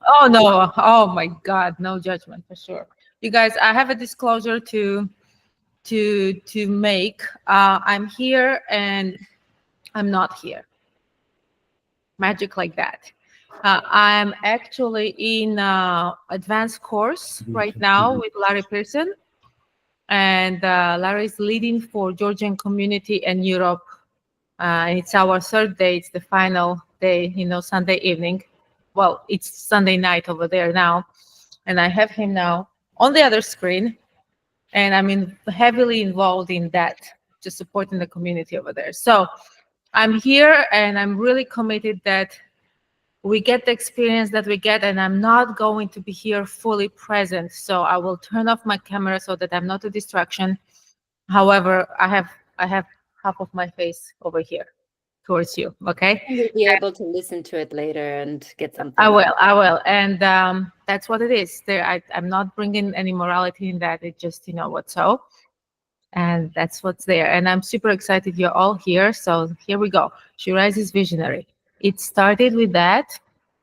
Oh no! Oh my God! No judgment for sure. You guys, I have a disclosure to make. I'm here and I'm not here. Magic like that. I'm actually in advanced course right now with Larry Pearson, and Larry is leading for Georgian community and Europe. It's our third day. It's the final day, Sunday evening. Well, it's Sunday night over there now, and I have him now on the other screen, and I'm heavily involved in that, just supporting the community over there. So I'm here, and I'm really committed that we get the experience that we get, and I'm not going to be here fully present. So I will turn off my camera so that I'm not a distraction. However, I have half of my face over here towards you. Okay. You'll be able to listen to it later and get something. I will. And that's what it is. I'm not bringing any morality in that. It's just, what's so. And that's what's there. And I'm super excited you're all here. So here we go. SheRises Visionary. It started with that,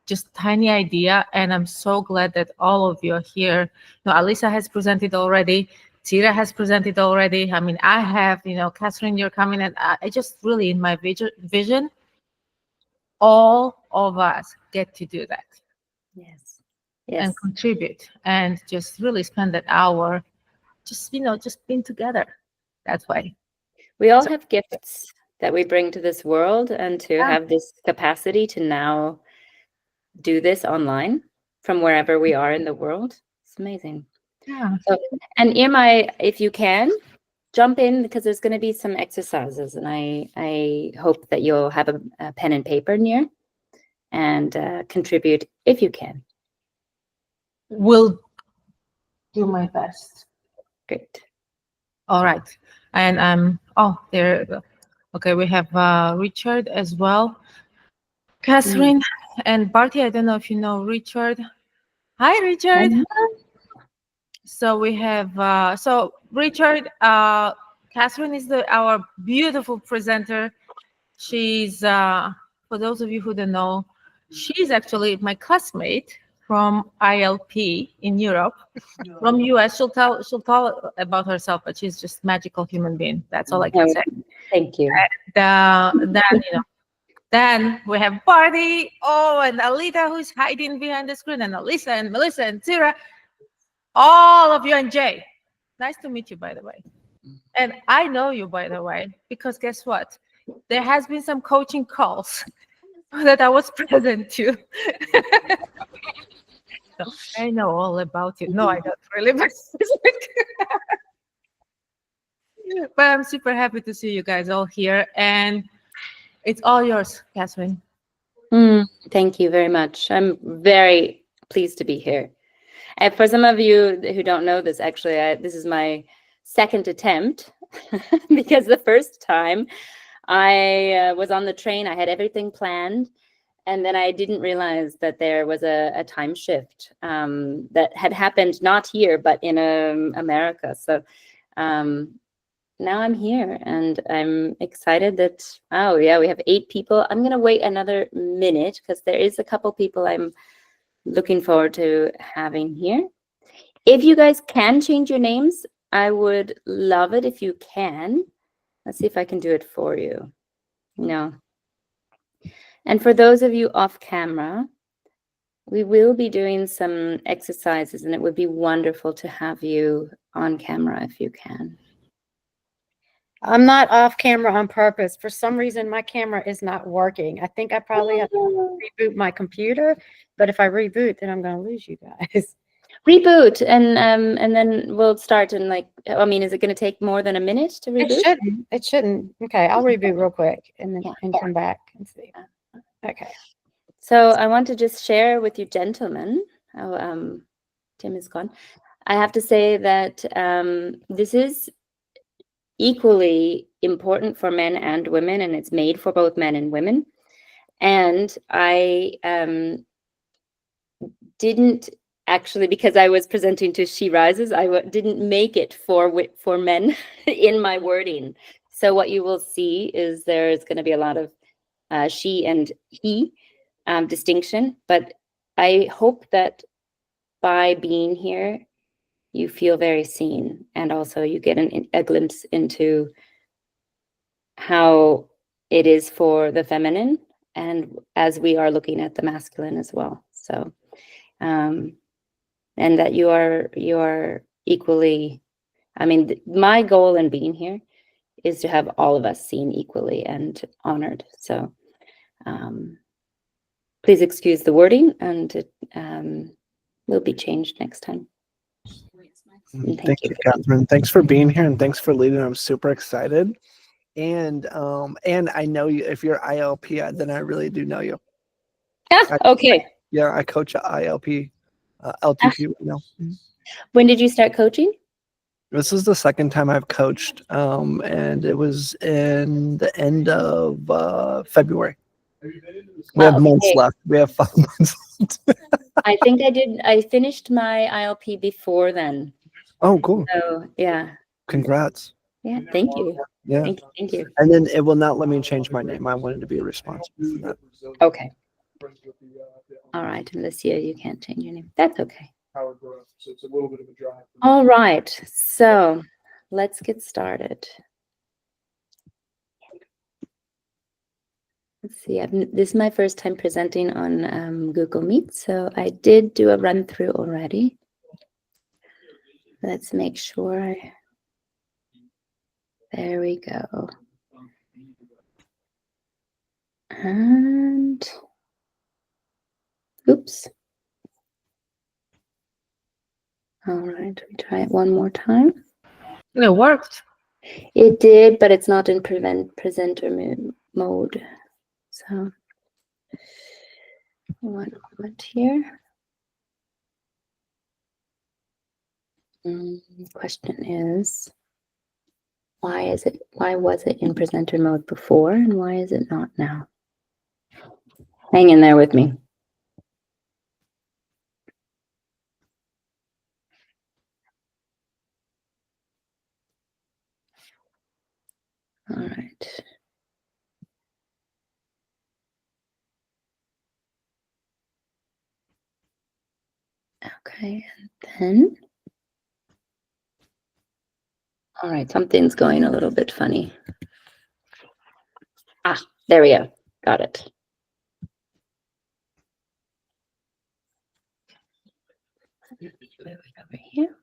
just tiny idea. And I'm so glad that all of you are here. Alisa has presented already. Tira has presented already. I mean, I have, Catheryne, you're coming. And I just really, in my vision, all of us get to do that. Yes. And contribute and just really spend that hour just being together. That's why we all have gifts that we bring to this world, and to have this capacity to now do this online from wherever we are in the world, it's amazing. Yeah. So, and Irma, if you can jump in, because there's going to be some exercises, and I hope that you'll have a pen and paper near and contribute if you can. Will do my best. Great. All right. And there. Okay, we have Richard as well. Catheryne and Barty. I don't know if you know Richard. Hi, Richard. So we have Richard. Catheryne is our beautiful presenter. She's for those of you who don't know, she's actually my classmate from ILP in Europe, from US. She'll tell about herself, but she's just magical human being. That's all I can say. Thank you. And, then we have Barty, and Alita, who's hiding behind the screen, and Alisa and Melissa and Tira, all of you, and Jay. Nice to meet you, by the way. And I know you, by the way, because guess what? There has been some coaching calls that I was present to. So I know all about you. No, I don't really. But I'm super happy to see you guys all here. And it's all yours, Catheryne. Thank you very much. I'm very pleased to be here. And for some of you who don't know this, actually, this is my second attempt because the first time I was on the train, I had everything planned. And then I didn't realize that there was a time shift that had happened not here, but in America. So now I'm here, and I'm excited that, we have 8 people. I'm going to wait another minute because there is a couple people I'm looking forward to having here. If you guys can change your names, I would love it if you can. Let's see if I can do it for you. No. And for those of you off camera, we will be doing some exercises, and it would be wonderful to have you on camera if you can. I'm not off camera on purpose. For some reason, my camera is not working. I think I probably have to reboot my computer, but if I reboot, then I'm going to lose you guys. Reboot, and then we'll start. And is it going to take more than a minute to reboot? It shouldn't. Okay, I'll reboot real quick and then come back and see. Okay. So I want to just share with you, gentlemen. Tim is gone. I have to say that this is equally important for men and women, and it's made for both men and women. And I didn't actually, because I was presenting to SheRises, I didn't make it for men in my wording. So what you will see is there's going to be a lot of she and he distinction, but I hope that by being here, you feel very seen, and also you get a glimpse into how it is for the feminine, and as we are looking at the masculine as well. So, and that you are equally. I mean, my goal in being here is to have all of us seen equally and honored. So, please excuse the wording, and it will be changed next time. And Thank you, Catheryne. Thanks for being here, and thanks for leading. I'm super excited. And I know you. If you're ILP, then I really do know you. Okay. Yeah, I coach at ILP, LTP right now. When did you start coaching? This is the second time I've coached, and it was in the end of February. We have months left. We have 5 months left. I think I finished my ILP before then. Oh, cool. So yeah. Congrats. Yeah, thank you. Yeah. Thank you. And then it will not let me change my name. I wanted to be responsible for that. Okay. All right, Alicia, you can't change your name. That's okay. All right, so let's get started. Let's see, this is my first time presenting on Google Meet, so I did do a run through already. Let's make sure. There we go. And oops. All right, we try it one more time. It worked. It did, but it's not in presenter mode. So one moment here. Question is, why was it in presenter mode before, and why is it not now? Hang in there with me. All right. Okay, and then, all right, something's going a little bit funny. Ah, there we go. Got it. Move it over here.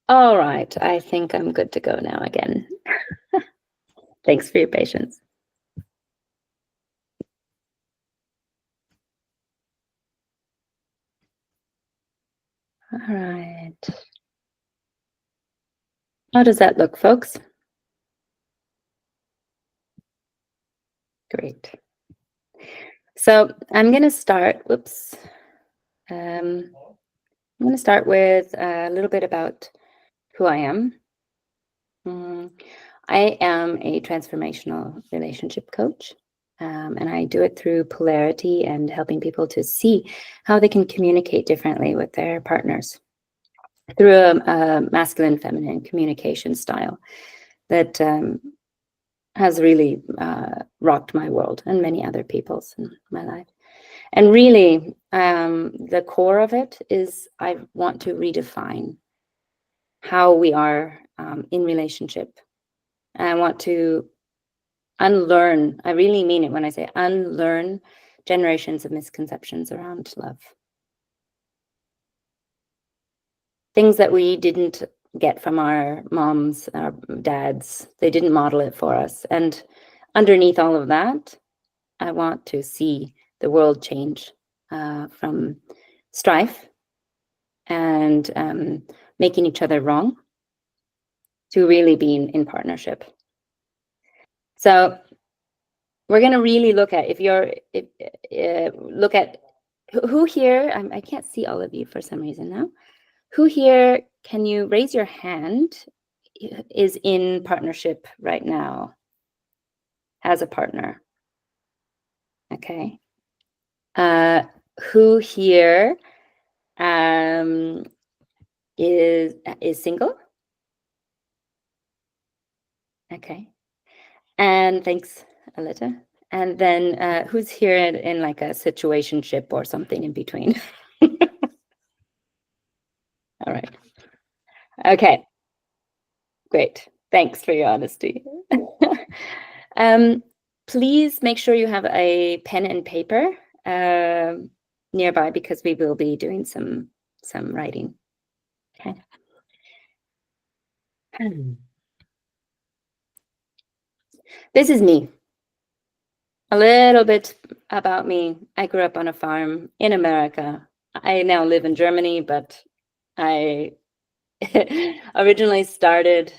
All right, I think I'm good to go now again. Thanks for your patience. All right. How does that look, folks? Great. So I'm going to start, whoops. I'm going to start with a little bit about who I am. I am a transformational relationship coach, and I do it through polarity and helping people to see how they can communicate differently with their partners through a masculine-feminine communication style that has really rocked my world and many other people's in my life. And really, the core of it is I want to redefine how we are in relationship. And I want to unlearn, I really mean it when I say unlearn generations of misconceptions around love. Things that we didn't get from our moms, our dads, they didn't model it for us. And underneath all of that, I want to see the world change from strife and making each other wrong to really being in partnership. So we're going to really look at, look at who here, I can't see all of you for some reason now. Who here, can you raise your hand, is in partnership right now, has a partner? Okay. Who here is single? Okay. And thanks, Aletta. And then who's here in like a situationship or something in between? All right. Okay. Great. Thanks for your honesty. Please make sure you have a pen and paper nearby, because we will be doing some writing. Okay. This is me. A little bit about me. I grew up on a farm in America. I now live in Germany, but I originally started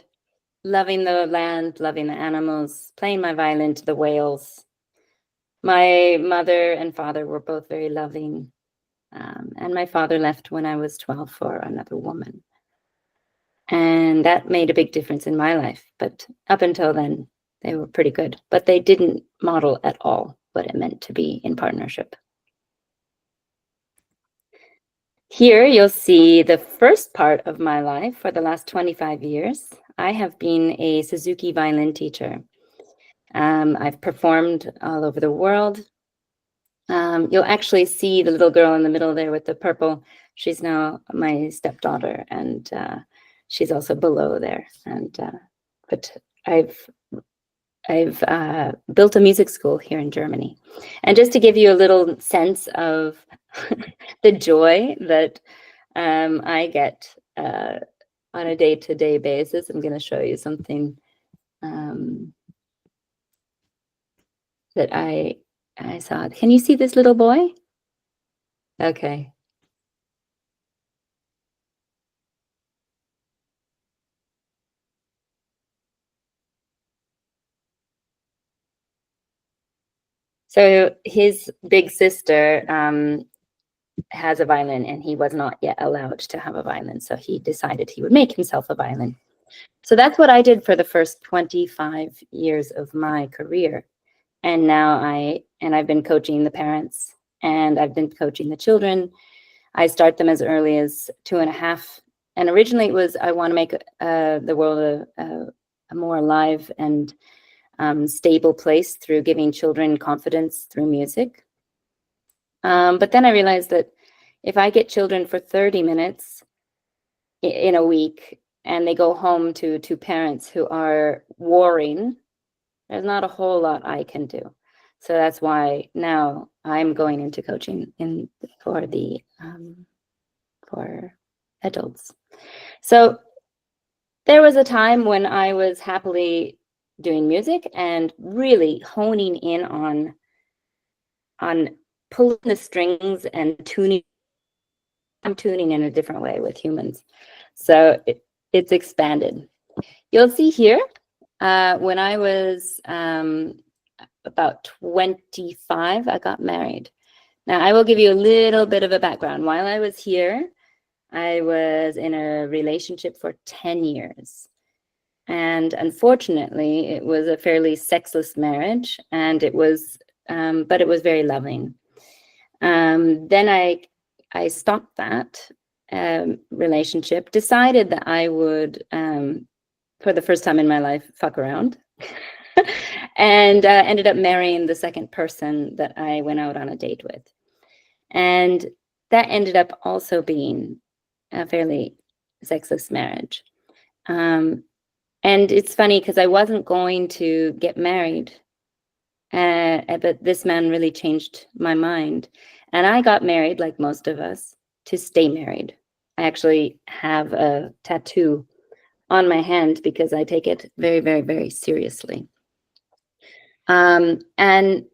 loving the land, loving the animals, playing my violin to the whales. My mother and father were both very loving, and my father left when I was 12 for another woman. And that made a big difference in my life. But up until then, they were pretty good. But they didn't model at all what it meant to be in partnership. Here you'll see the first part of my life. For the last 25 years, I have been a Suzuki violin teacher. I've performed all over the world. You'll actually see the little girl in the middle there with the purple. She's now my stepdaughter, and she's also below there. And but I've built a music school here in Germany. And just to give you a little sense of the joy that I get on a day-to-day basis, I'm going to show you something that I saw. Can you see this little boy? Okay. So his big sister has a violin, and he was not yet allowed to have a violin. So he decided he would make himself a violin. So that's what I did for the first 25 years of my career. And now I've been coaching the parents, and I've been coaching the children. I start them as early as 2.5. And originally it was, I want to make the world a more alive and stable place through giving children confidence through music. But then I realized that if I get children for 30 minutes in a week, and they go home to two parents who are warring, there's not a whole lot I can do. So that's why now I'm going into coaching for adults. So there was a time when I was happily doing music and really honing in on pulling the strings and tuning. I'm tuning in a different way with humans. So it's expanded. You'll see here, when I was about 25, I got married. Now, I will give you a little bit of a background. While I was here, I was in a relationship for 10 years. And unfortunately, it was a fairly sexless marriage, and it was, but it was very loving. Then I stopped that relationship, decided that I would, for the first time in my life, fuck around, and ended up marrying the second person that I went out on a date with. And that ended up also being a fairly sexless marriage. And it's funny because I wasn't going to get married, but this man really changed my mind. And I got married, like most of us, to stay married. I actually have a tattoo on my hand because I take it very, very, very seriously. And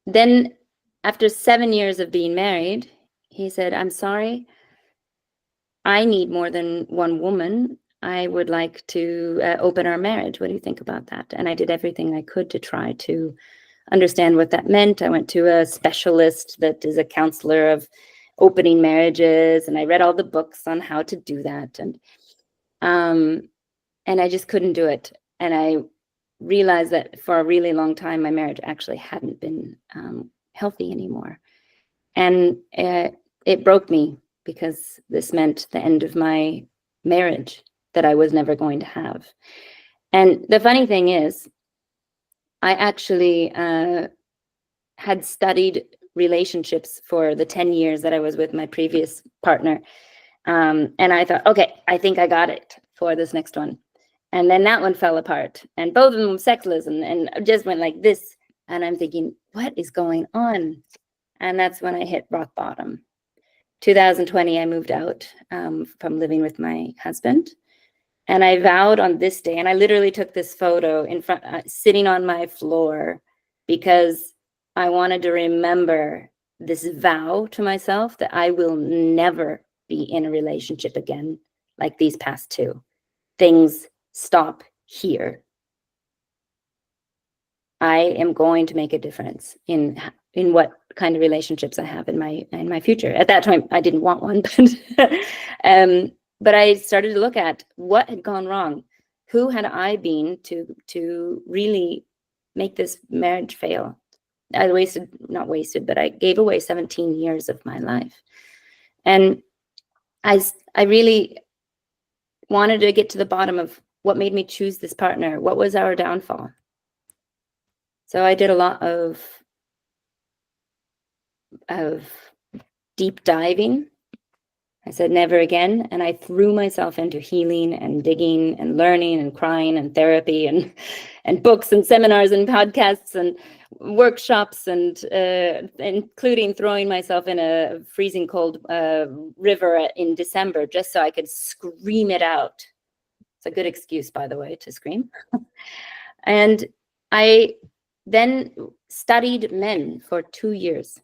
then after 7 years of being married, he said, "I'm sorry, I need more than one woman. I would like to open our marriage. What do you think about that?" And I did everything I could to try to understand what that meant. I went to a specialist that is a counselor of opening marriages, and I read all the books on how to do that. And I just couldn't do it. And I realized that for a really long time, my marriage actually hadn't been healthy anymore. And it broke me because this meant the end of my marriage that I was never going to have. And the funny thing is, I actually had studied relationships for the 10 years that I was with my previous partner. And I thought, okay, I think I got it for this next one. And then that one fell apart, and both of them were sexless, and just went like this. And I'm thinking, what is going on? And that's when I hit rock bottom. 2020, I moved out from living with my husband. And I vowed on this day, and I literally took this photo in front, sitting on my floor, because I wanted to remember this vow to myself that I will never be in a relationship again like these past two. Things stop here. I am going to make a difference in what kind of relationships I have in my future. At that time, I didn't want one, but I started to look at what had gone wrong. Who had I been to really make this marriage fail? I not wasted, but I gave away 17 years of my life. And I really wanted to get to the bottom of what made me choose this partner. What was our downfall? So I did a lot of deep diving. I said never again, and I threw myself into healing and digging and learning and crying and therapy and books and seminars and podcasts and workshops, and including throwing myself in a freezing cold river in December just so I could scream it out. It's a good excuse, by the way, to scream. And I then studied men for 2 years.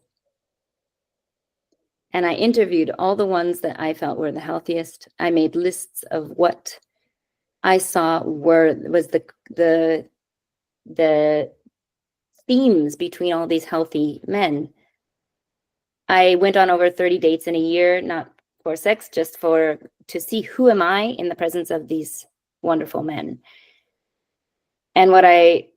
And I interviewed all the ones that I felt were the healthiest. I made lists of what I saw was the themes between all these healthy men. I went on over 30 dates in a year, not for sex, just to see who am I in the presence of these wonderful men. And what I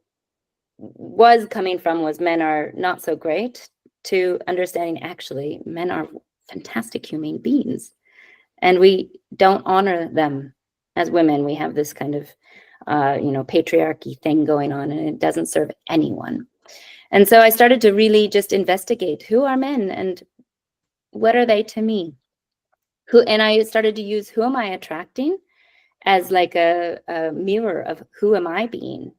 was coming from was men are not so great, to understanding actually men are fantastic human beings, and we don't honor them as women. We have this kind of patriarchy thing going on, and it doesn't serve anyone. And so I started to really just investigate, who are men and what are they to me? And I started to use who am I attracting as like a mirror of who am I being.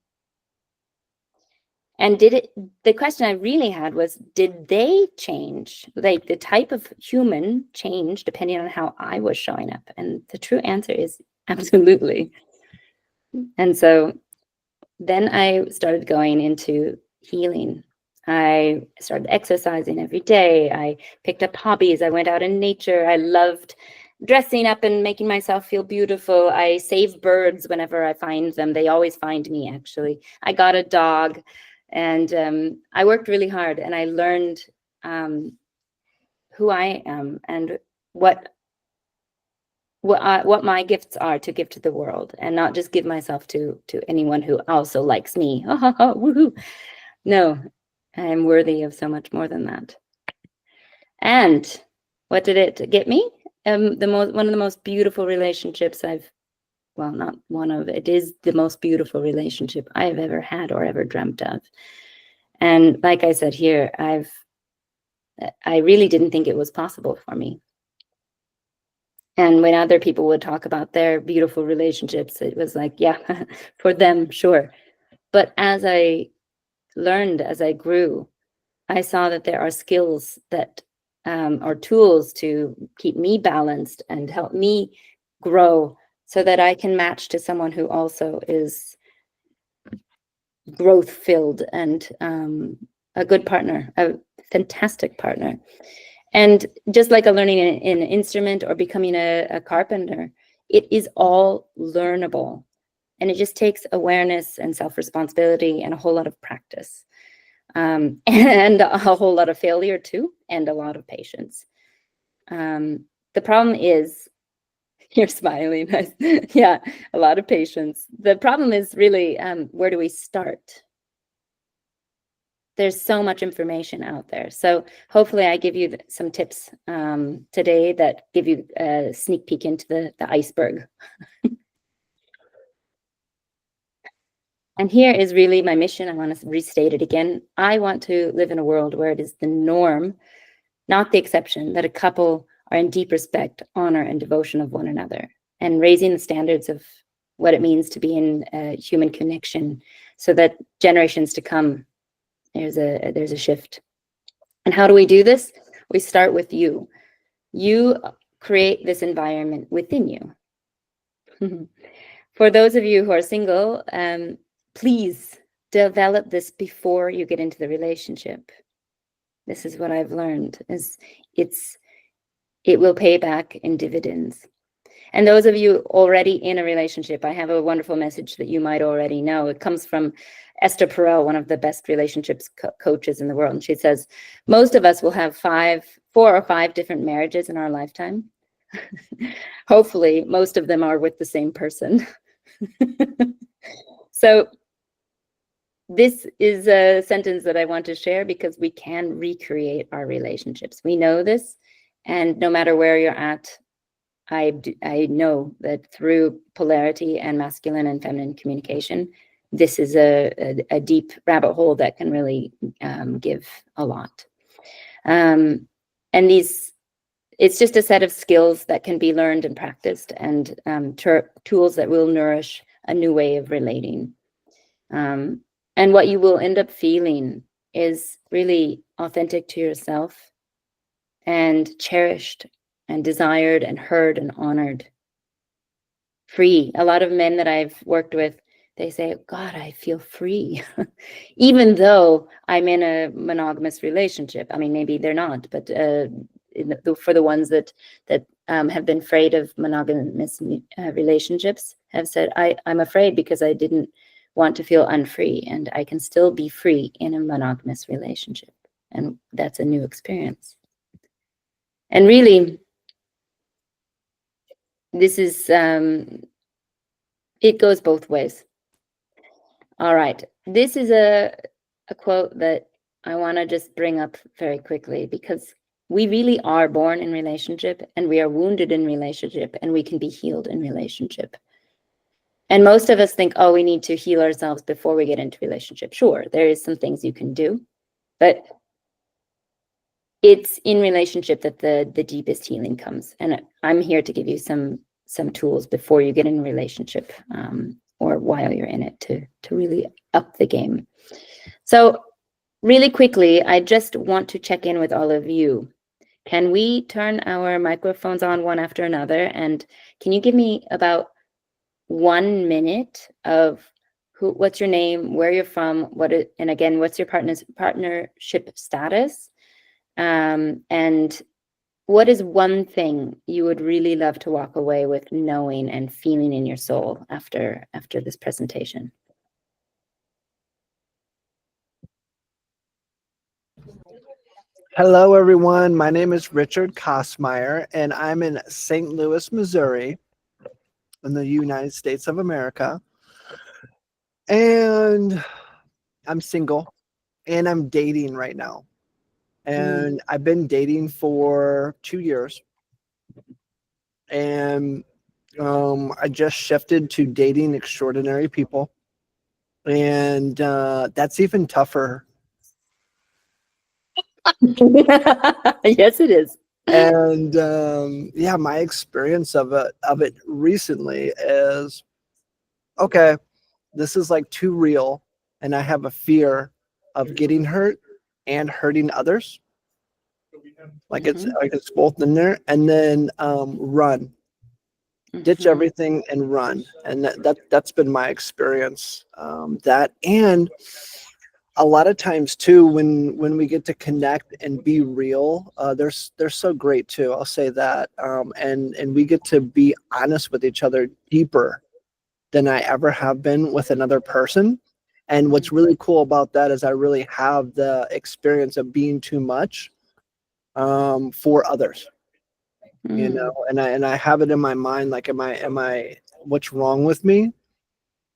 And the question I really had was, did they change? Like the type of human change depending on how I was showing up? And the true answer is absolutely. And so then I started going into healing. I started exercising every day. I picked up hobbies. I went out in nature. I loved dressing up and making myself feel beautiful. I save birds whenever I find them. They always find me, actually. I got a dog. And I worked really hard, and I learned who I am and what my gifts are to give to the world, and not just give myself to anyone who also likes me. Woohoo! No, I'm worthy of so much more than that. And what did it get me? One of the most beautiful relationships it is the most beautiful relationship I have ever had or ever dreamt of. And like I said here, I really didn't think it was possible for me. And when other people would talk about their beautiful relationships, it was like, yeah, for them, sure. But as I learned, as I grew, I saw that there are skills that or tools to keep me balanced and help me grow, so that I can match to someone who also is growth filled and a good partner, a fantastic partner. And just like learning an instrument or becoming a carpenter, it is all learnable. And it just takes awareness and self-responsibility and a whole lot of practice. And a whole lot of failure too, and a lot of patience. The problem is, you're smiling. Yeah, a lot of patience. The problem is really, where do we start? There's so much information out there. So hopefully I give you some tips today that give you a sneak peek into the iceberg. And here is really my mission. I want to restate it again. I want to live in a world where it is the norm, not the exception, that a couple are in deep respect, honor, and devotion of one another, and raising the standards of what it means to be in a human connection, so that generations to come, there's a shift. And how do we do this? We start with you. You create this environment within you. For those of you who are single, please develop this before you get into the relationship. This is what I've learned, is it will pay back in dividends. And those of you already in a relationship, I have a wonderful message that you might already know. It comes from Esther Perel, one of the best relationships coaches in the world. And she says, most of us will have 4 or 5 different marriages in our lifetime. Hopefully, most of them are with the same person. So this is a sentence that I want to share because we can recreate our relationships. We know this, and no matter where you're at, I know that through polarity and masculine and feminine communication, this is a deep rabbit hole that can really give a lot. And it's just a set of skills that can be learned and practiced, and tools that will nourish a new way of relating. And what you will end up feeling is really authentic to yourself, and cherished and desired and heard and honored. Free. A lot of men that I've worked with, they say, God, I feel free. Even though I'm in a monogamous relationship. I mean, maybe they're not, but for the ones that have been afraid of monogamous relationships, have said, I'm afraid because I didn't want to feel unfree, and I can still be free in a monogamous relationship. And that's a new experience. And really, this is, it goes both ways. All right. This is a quote that I want to just bring up very quickly, because we really are born in relationship, and we are wounded in relationship, and we can be healed in relationship. And most of us think, oh, we need to heal ourselves before we get into relationship. Sure, there is some things you can do, but it's in relationship that the deepest healing comes. And I'm here to give you some tools before you get in a relationship, or while you're in it, to really up the game. So really quickly, I just want to check in with all of you. Can we turn our microphones on one after another? And can you give me about 1 minute of what's your name, where you're from, and again, what's your partnership status? And what is one thing you would really love to walk away with knowing and feeling in your soul after this presentation? Hello, everyone. My name is Richard Kosmeyer, and I'm in St. Louis, Missouri, in the United States of America. And I'm single, and I'm dating right now. And I've been dating for 2 years. And I just shifted to dating extraordinary people. And that's even tougher. Yes, it is. And yeah, my experience of it recently is, okay, this is like too real, and I have a fear of getting hurt and hurting others. Like it's both in there. And then run, ditch everything and run. And that's been my experience. That, and a lot of times too, when we get to connect and be real, they're so great too. I'll say that. And we get to be honest with each other deeper than I ever have been with another person. And what's really cool about that is I really have the experience of being too much for others, you know, and I have it in my mind, like, am I, what's wrong with me?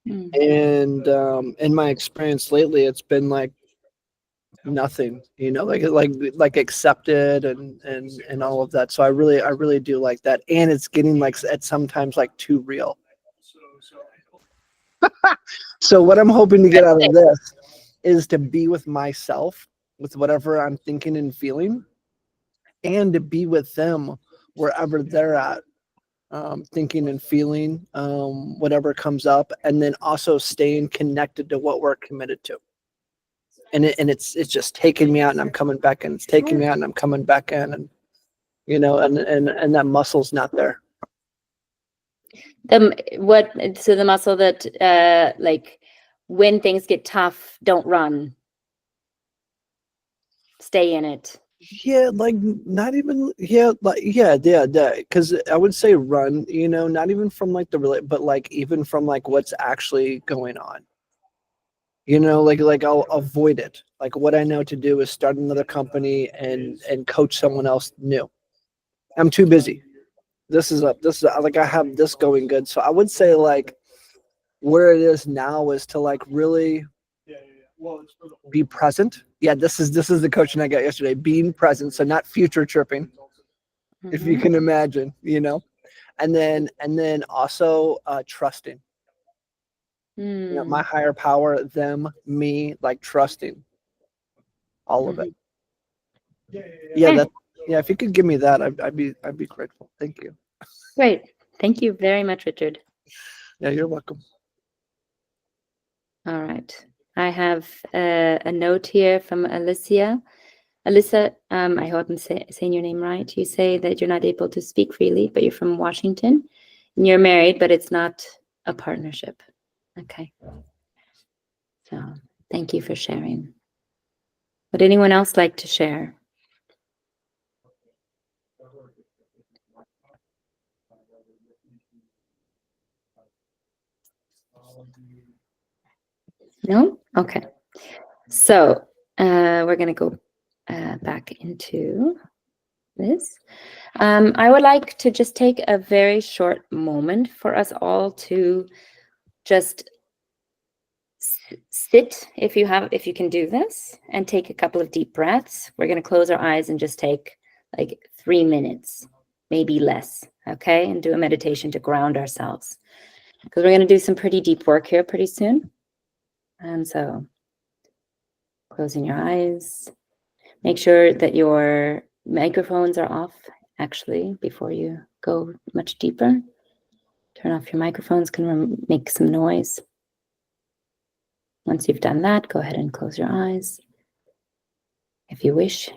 And in my experience lately, it's been like nothing, you know, like accepted and all of that. So I really do like that. And it's getting like, at sometimes like too real. So what I'm hoping to get out of this is to be with myself, with whatever I'm thinking and feeling, and to be with them wherever they're at, thinking and feeling, whatever comes up, and then also staying connected to what we're committed to. And it's just taking me out and I'm coming back in. It's taking me out and I'm coming back in, and and that muscle's not there. So the muscle that like when things get tough, don't run. Stay in it. Yeah, like not even because I would say run, not even from like but like even from like what's actually going on. Like I'll avoid it. Like what I know to do is start another company and coach someone else new. I'm too busy. This is like I have this going good. So I would say like where it is now is to like really be present. Yeah, this is the coaching I got yesterday. Being present, so not future tripping, if you can imagine, and then also trusting. My higher power, them, me, like trusting all of it. Yeah, if you could give me that, I'd be grateful. Thank you. Great. Thank you very much, Richard. Yeah, you're welcome. All right. I have a note here from Alicia. Alyssa, I hope I'm saying your name right. You say that you're not able to speak freely, but you're from Washington and you're married, but it's not a partnership. Okay. So thank you for sharing. Would anyone else like to share? No? Okay. So we're going to go back into this. I would like to just take a very short moment for us all to just sit, if you can do this, and take a couple of deep breaths. We're going to close our eyes and just take like 3 minutes, maybe less, okay? And do a meditation to ground ourselves. Because we're going to do some pretty deep work here pretty soon. And so closing your eyes. Make sure that your microphones are off, actually, before you go much deeper. Turn off your microphones, can make some noise. Once you've done that, go ahead and close your eyes, if you wish.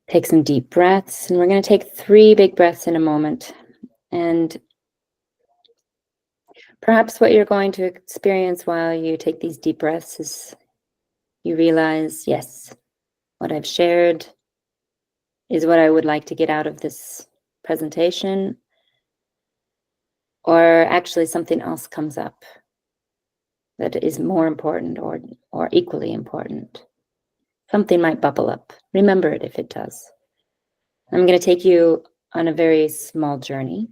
Take some deep breaths, and we're going to take 3 big breaths in a moment. And perhaps what you're going to experience while you take these deep breaths is you realize, yes, what I've shared is what I would like to get out of this presentation, or actually something else comes up that is more important or equally important. Something might bubble up. Remember it if it does. I'm going to take you on a very small journey.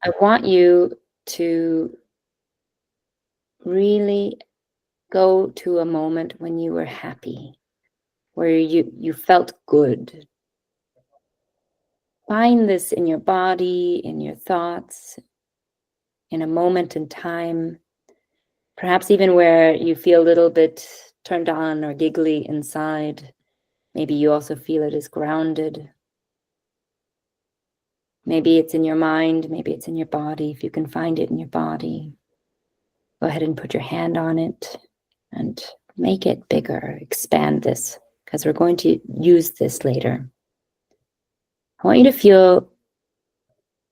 I want you to really go to a moment when you were happy, where you felt good. Find this in your body, in your thoughts, in a moment in time, perhaps even where you feel a little bit turned on or giggly inside. Maybe you also feel it is grounded. Maybe it's in your mind, maybe it's in your body. If you can find it in your body, go ahead and put your hand on it and make it bigger, expand this, because we're going to use this later. I want you to feel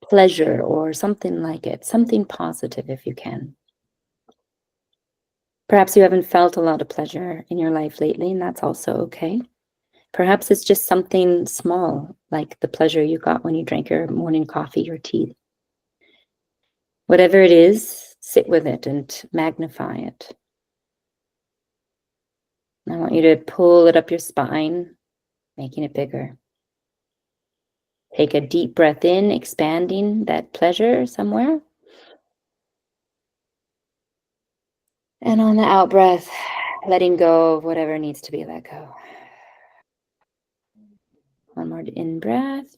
pleasure or something like it, something positive if you can. Perhaps you haven't felt a lot of pleasure in your life lately, and that's also okay. Perhaps it's just something small, like the pleasure you got when you drank your morning coffee or tea. Whatever it is, sit with it and magnify it. I want you to pull it up your spine, making it bigger. Take a deep breath in, expanding that pleasure somewhere. And on the out breath, letting go of whatever needs to be let go. One more in breath.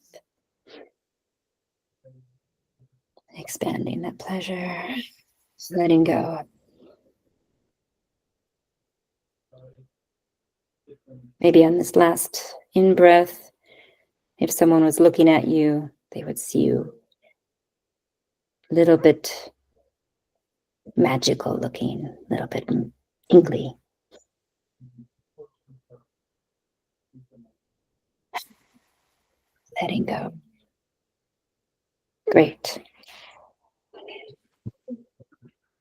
Expanding that pleasure, letting go. Maybe on this last in-breath, if someone was looking at you, they would see you a little bit magical looking, a little bit tingly. Letting go. Great.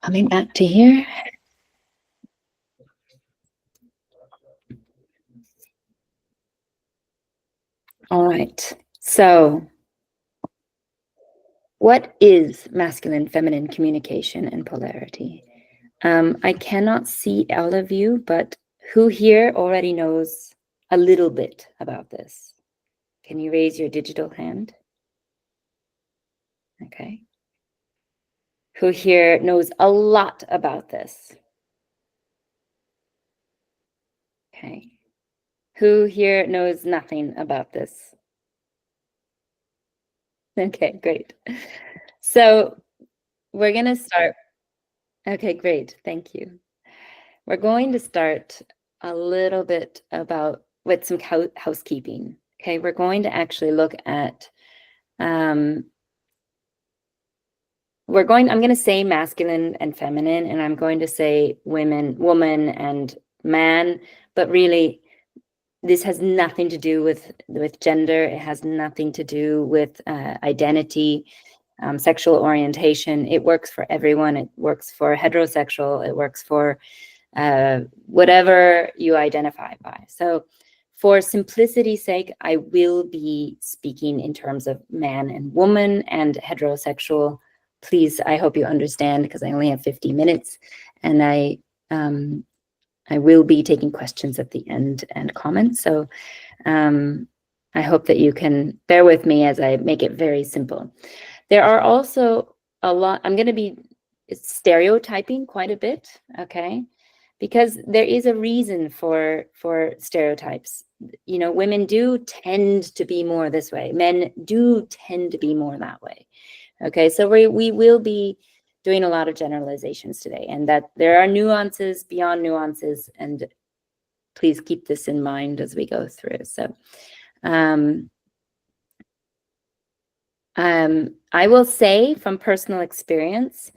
Coming back to here. All right. So, what is masculine, feminine communication and polarity? I cannot see all of you, but who here already knows a little bit about this? Can you raise your digital hand? Okay. Who here knows a lot about this? Okay. Who here knows nothing about this? Okay, great. So we're going to start. Okay, great. Thank you. We're going to start a little bit with some housekeeping. Okay, we're going to actually look at, I'm going to say masculine and feminine, and I'm going to say woman and man, but really this has nothing to do with gender. It has nothing to do with identity, sexual orientation. It works for everyone. It works for heterosexual. It works for whatever you identify by. So for simplicity's sake, I will be speaking in terms of man and woman and heterosexual. Please, I hope you understand, because I only have 50 minutes, and I will be taking questions at the end and comments. So I hope that you can bear with me as I make it very simple. There are also a lot, I'm going to be stereotyping quite a bit, okay? Because there is a reason for stereotypes. You know, women do tend to be more this way. Men do tend to be more that way. Okay, so we will be doing a lot of generalizations today, and that there are nuances beyond nuances, and please keep this in mind as we go through. So I will say from personal experience,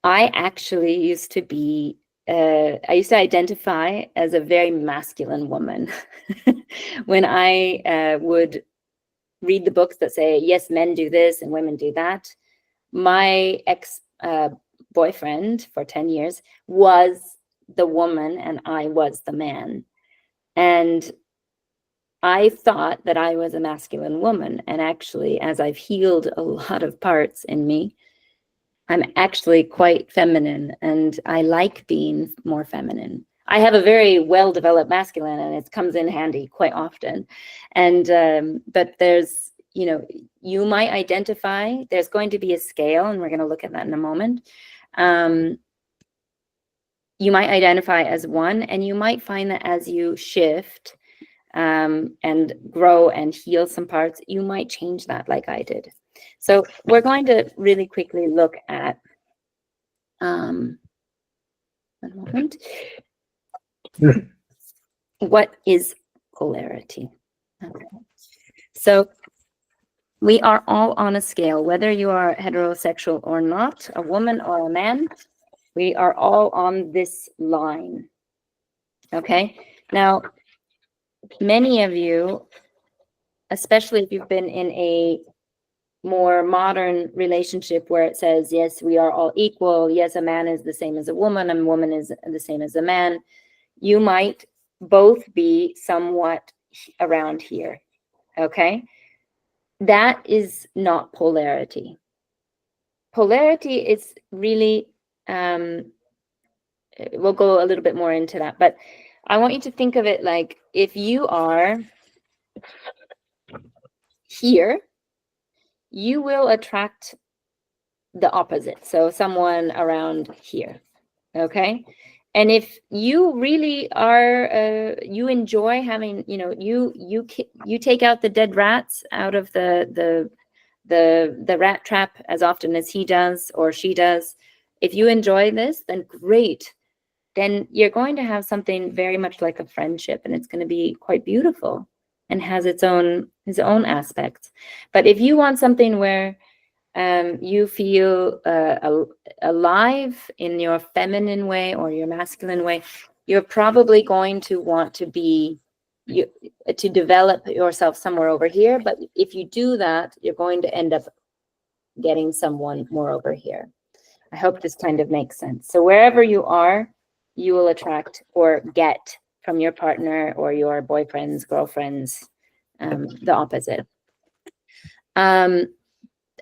I actually used to be I used to identify as a very masculine woman. When I would read the books that say, yes, men do this and women do that, my ex-boyfriend for 10 years was the woman and I was the man. And I thought that I was a masculine woman. And actually, as I've healed a lot of parts in me, I'm actually quite feminine, and I like being more feminine. I have a very well-developed masculine, and it comes in handy quite often. And but there's, you know, you might identify, there's going to be a scale, and we're going to look at that in a moment. You might identify as one, and you might find that as you shift and grow and heal some parts, you might change that like I did. So we're going to really quickly look at, one moment, what is polarity? Okay. So we are all on a scale, whether you are heterosexual or not, a woman or a man, we are all on this line. Okay. Now, many of you, especially if you've been in a more modern relationship where it says, yes, we are all equal. Yes, a man is the same as a woman and a woman is the same as a man. You might both be somewhat around here, okay? That is not polarity. Polarity is really, we'll go a little bit more into that, but I want you to think of it like if you are here, you will attract the opposite. So someone around here, okay? And if you really are, you enjoy having, you know, you take out the dead rats out of the the rat trap as often as he does or she does. If you enjoy this, then great. Then you're going to have something very much like a friendship, and it's going to be quite beautiful and has its own aspects. But if you want something where you feel alive in your feminine way or your masculine way, you're probably going to want to to develop yourself somewhere over here. But if you do that, you're going to end up getting someone more over here. I hope this kind of makes sense. So wherever you are, you will attract or get from your partner or your boyfriends, girlfriends, the opposite. I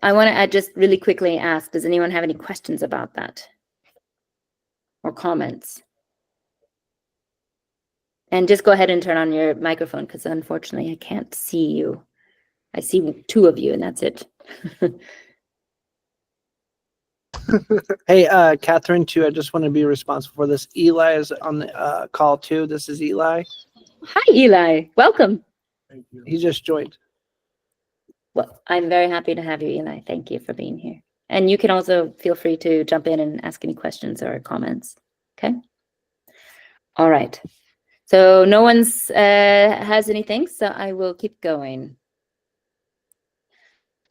want to just really quickly ask, does anyone have any questions about that or comments? And just go ahead and turn on your microphone, because unfortunately I can't see you. I see two of you and that's it. Hey, Catheryne, too, I just want to be responsible for this. Eli is on the call, too. This is Eli. Hi, Eli. Welcome. He just joined. Well, I'm very happy to have you, Eli. Thank you for being here. And you can also feel free to jump in and ask any questions or comments. Okay. All right. So no one's has anything, so I will keep going.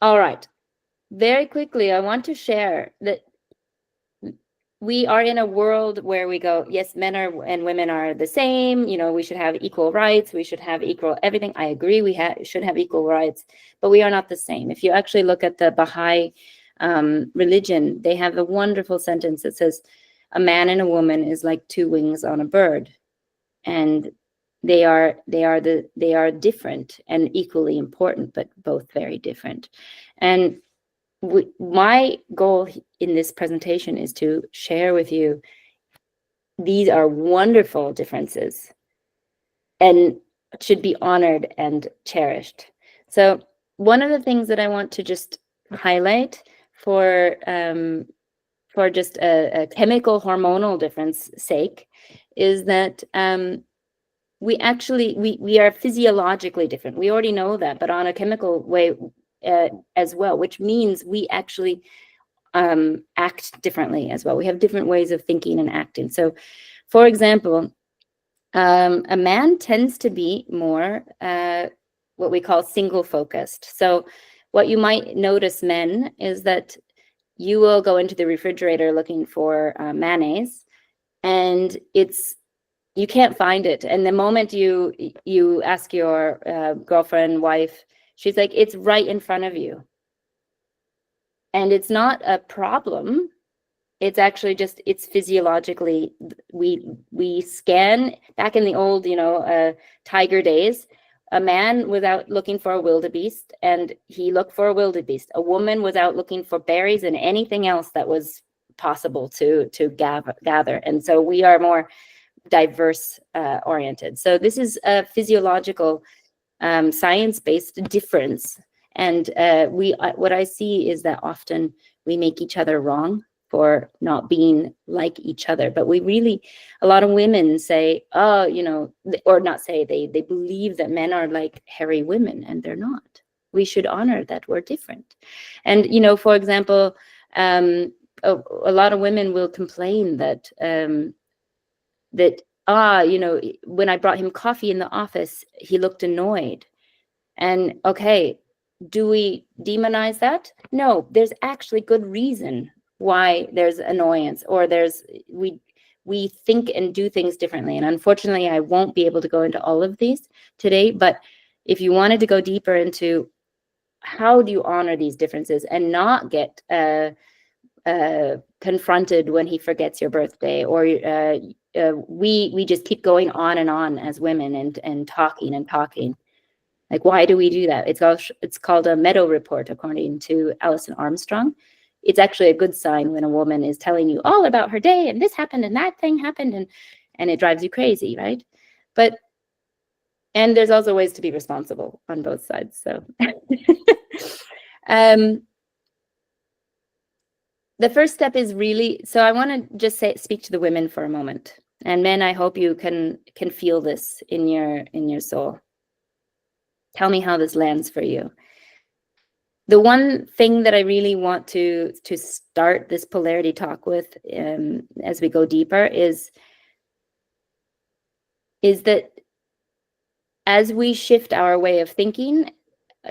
All right. Very quickly, I want to share that we are in a world where we go, yes, men and women are the same. You know, we should have equal rights. We should have equal everything. I agree. We should have equal rights, but we are not the same. If you actually look at the Baha'i religion, they have a wonderful sentence that says, a man and a woman is like two wings on a bird. And they are different and equally important, but both very different. And my goal in this presentation is to share with you, these are wonderful differences and should be honored and cherished. So one of the things that I want to just highlight for just a chemical hormonal difference sake is that we are physiologically different. We already know that, but on a chemical way as well, which means we actually act differently as well. We have different ways of thinking and acting. So, for example, a man tends to be more what we call single focused. So what you might notice, men, is that you will go into the refrigerator looking for mayonnaise, and you can't find it. And the moment you ask your girlfriend, wife, she's like, it's right in front of you. And it's not a problem. It's actually just, it's physiologically, we scan back in the old, tiger days. A man was out looking for a wildebeest, and he looked for a wildebeest. A woman was out looking for berries and anything else that was possible to gather. And so we are more diverse oriented. So this is a physiological science-based difference. And what I see is that often we make each other wrong for not being like each other. But a lot of women say, oh, or not say, they believe that men are like hairy women, and they're not. We should honor that we're different. And, for example, a lot of women will complain that, when I brought him coffee in the office, he looked annoyed. And okay, do we demonize that? No, there's actually good reason why there's annoyance, or we think and do things differently. And unfortunately, I won't be able to go into all of these today, but if you wanted to go deeper into how do you honor these differences and not get confronted when he forgets your birthday, or we just keep going on and on as women and talking. Like, why do we do that? It's called a Meadow report, according to Alison Armstrong. It's actually a good sign when a woman is telling you all about her day, and this happened and that thing happened, and it drives you crazy, right? And there's also ways to be responsible on both sides. So the first step is really, so I want to just speak to the women for a moment. And men, I hope you can feel this in your soul. Tell me how this lands for you. The one thing that I really want to start this polarity talk with, as we go deeper, is that as we shift our way of thinking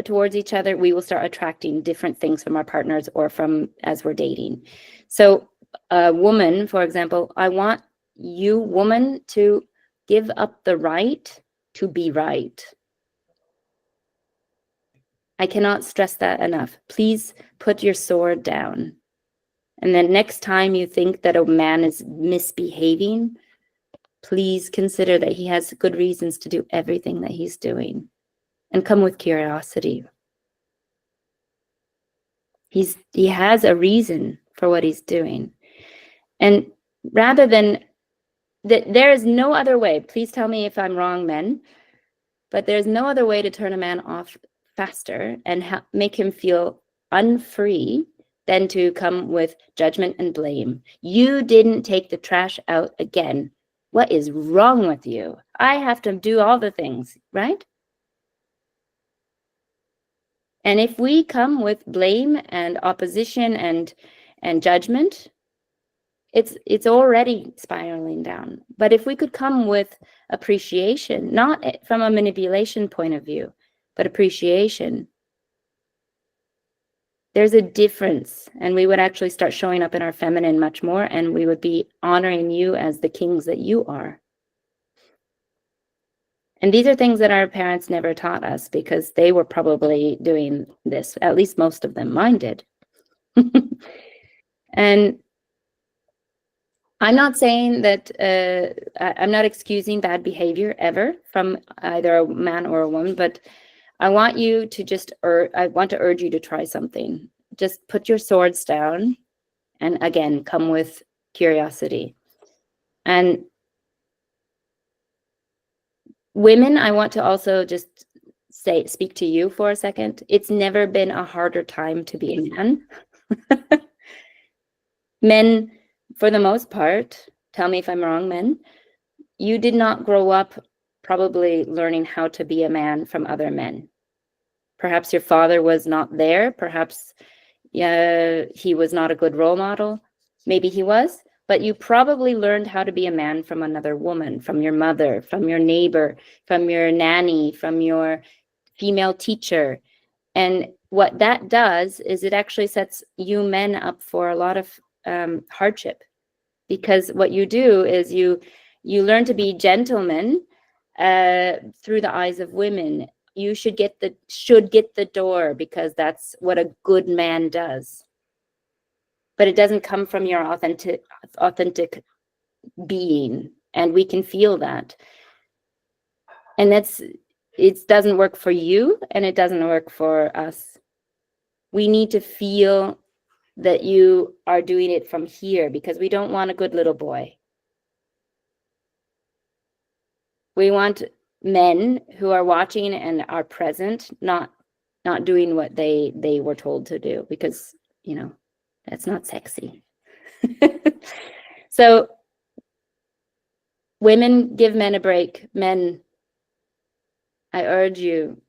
towards each other, we will start attracting different things from our partners or from as we're dating. So a woman, for example, I want you, woman, to give up the right to be right. I cannot stress that enough. Please put your sword down. And then next time you think that a man is misbehaving, please consider that he has good reasons to do everything that he's doing, and come with curiosity. He has a reason for what he's doing. And rather than that, there is no other way. Please tell me if I'm wrong, men, but there's no other way to turn a man off faster and make him feel unfree than to come with judgment and blame. You didn't take the trash out again. What is wrong with you? I have to do all the things, right? And if we come with blame and opposition and judgment, it's already spiraling down. But if we could come with appreciation, not from a manipulation point of view, but appreciation, there's a difference, and we would actually start showing up in our feminine much more, and we would be honoring you as the kings that you are. And these are things that our parents never taught us because they were probably doing this, at least most of them. Mine did. And I'm not saying that, I'm not excusing bad behavior ever from either a man or a woman, but I want you to just, I want to urge you to try something. Just put your swords down and again, come with curiosity. And women, I want to also just speak to you for a second. It's never been a harder time to be a man. Men, for the most part, tell me if I'm wrong, men, you did not grow up probably learning how to be a man from other men. Perhaps your father was not there. Perhaps he was not a good role model. Maybe he was, but you probably learned how to be a man from another woman, from your mother, from your neighbor, from your nanny, from your female teacher. And what that does is it actually sets you men up for a lot of hardship, because what you do is you learn to be gentlemen through the eyes of women. You should get the door because that's what a good man does. But it doesn't come from your authentic being, and we can feel that. And it doesn't work for you, and it doesn't work for us. We need to feel that you are doing it from here, because we don't want a good little boy. We want men who are watching and are present, not doing what they were told to do, because, you know, that's not sexy. So women, give men a break. Men, I urge you,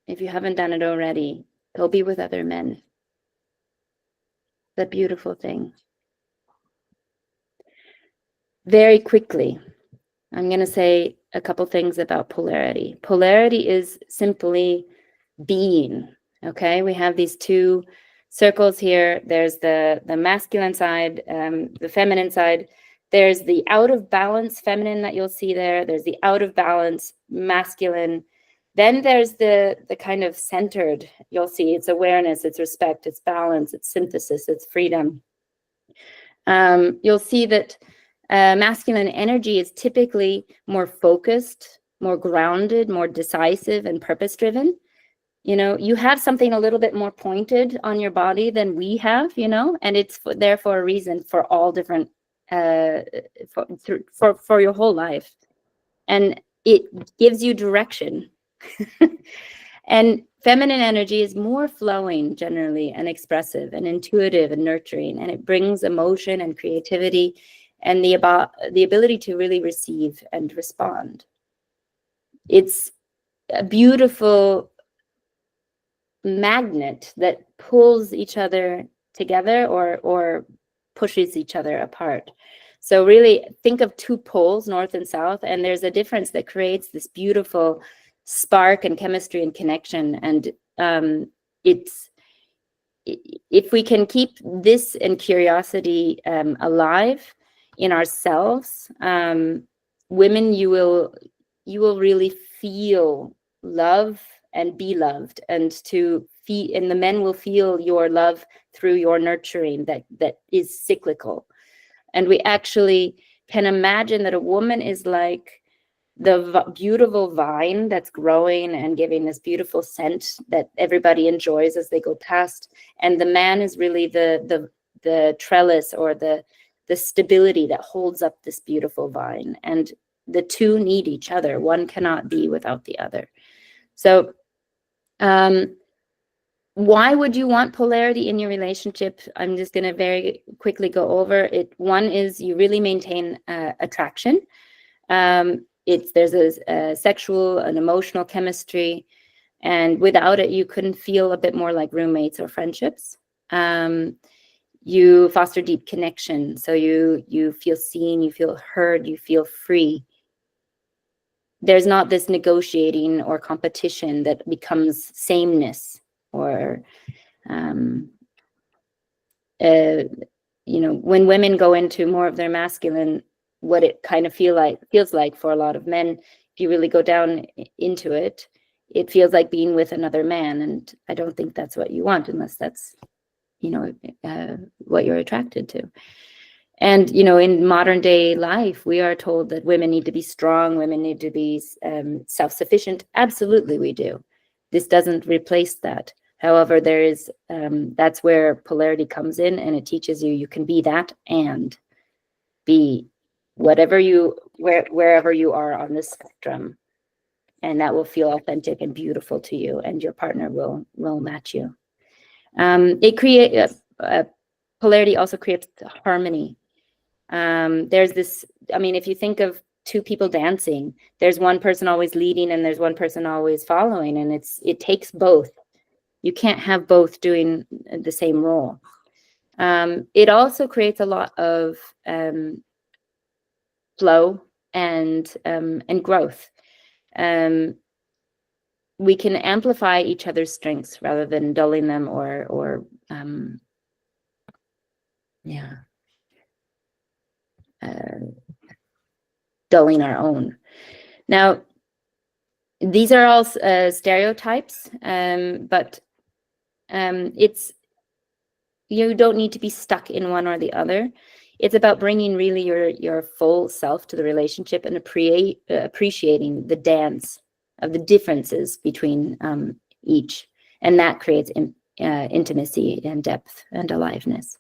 if you haven't done it already, go be with other men. The beautiful thing. Very quickly, I'm going to say a couple things about polarity. Polarity is simply being, okay? We have these two circles here. There's the masculine side, the feminine side. There's the out of balance feminine that you'll see there. There's the out of balance masculine. Then there's the kind of centered. You'll see it's awareness, it's respect, it's balance, it's synthesis, it's freedom. You'll see that masculine energy is typically more focused, more grounded, more decisive, and purpose-driven. You know, you have something a little bit more pointed on your body than we have, you know, and it's there for a reason, for all different, for your whole life. And it gives you direction. And feminine energy is more flowing generally, and expressive and intuitive and nurturing, and it brings emotion and creativity and the ability to really receive and respond. It's a beautiful magnet that pulls each other together or pushes each other apart. So really think of two poles, north and south, and there's a difference that creates this beautiful spark and chemistry and connection. And it's, if we can keep this and curiosity alive in ourselves, women, you will really feel love and be loved, and the men will feel your love through your nurturing that is cyclical. And we actually can imagine that a woman is like the beautiful vine that's growing and giving this beautiful scent that everybody enjoys as they go past. And the man is really the trellis or the stability that holds up this beautiful vine. And the two need each other. One cannot be without the other. So why would you want polarity in your relationship? I'm just going to very quickly go over it. One is you really maintain attraction. There's a sexual and emotional chemistry, and without it, you couldn't feel a bit more like roommates or friendships. You foster deep connection, so you feel seen, you feel heard, you feel free. There's not this negotiating or competition that becomes sameness, or when women go into more of their masculine, what it kind of feels like for a lot of men, if you really go down into it, it feels like being with another man. And I don't think that's what you want, unless that's, what you're attracted to. And, in modern day life, we are told that women need to be strong, women need to be self-sufficient. Absolutely, we do. This doesn't replace that. However, there is, that's where polarity comes in, and it teaches you can be that and be wherever you are on this spectrum, and that will feel authentic and beautiful to you, and your partner will match you. Polarity also creates harmony. There's this, if you think of two people dancing, there's one person always leading and there's one person always following, and it takes both. You can't have both doing the same role. It also creates a lot of flow and growth. We can amplify each other's strengths rather than dulling them or dulling our own. Now, these are all stereotypes, but you don't need to be stuck in one or the other. It's about bringing really your full self to the relationship and appreciating the dance of the differences between each, and that creates intimacy and depth and aliveness.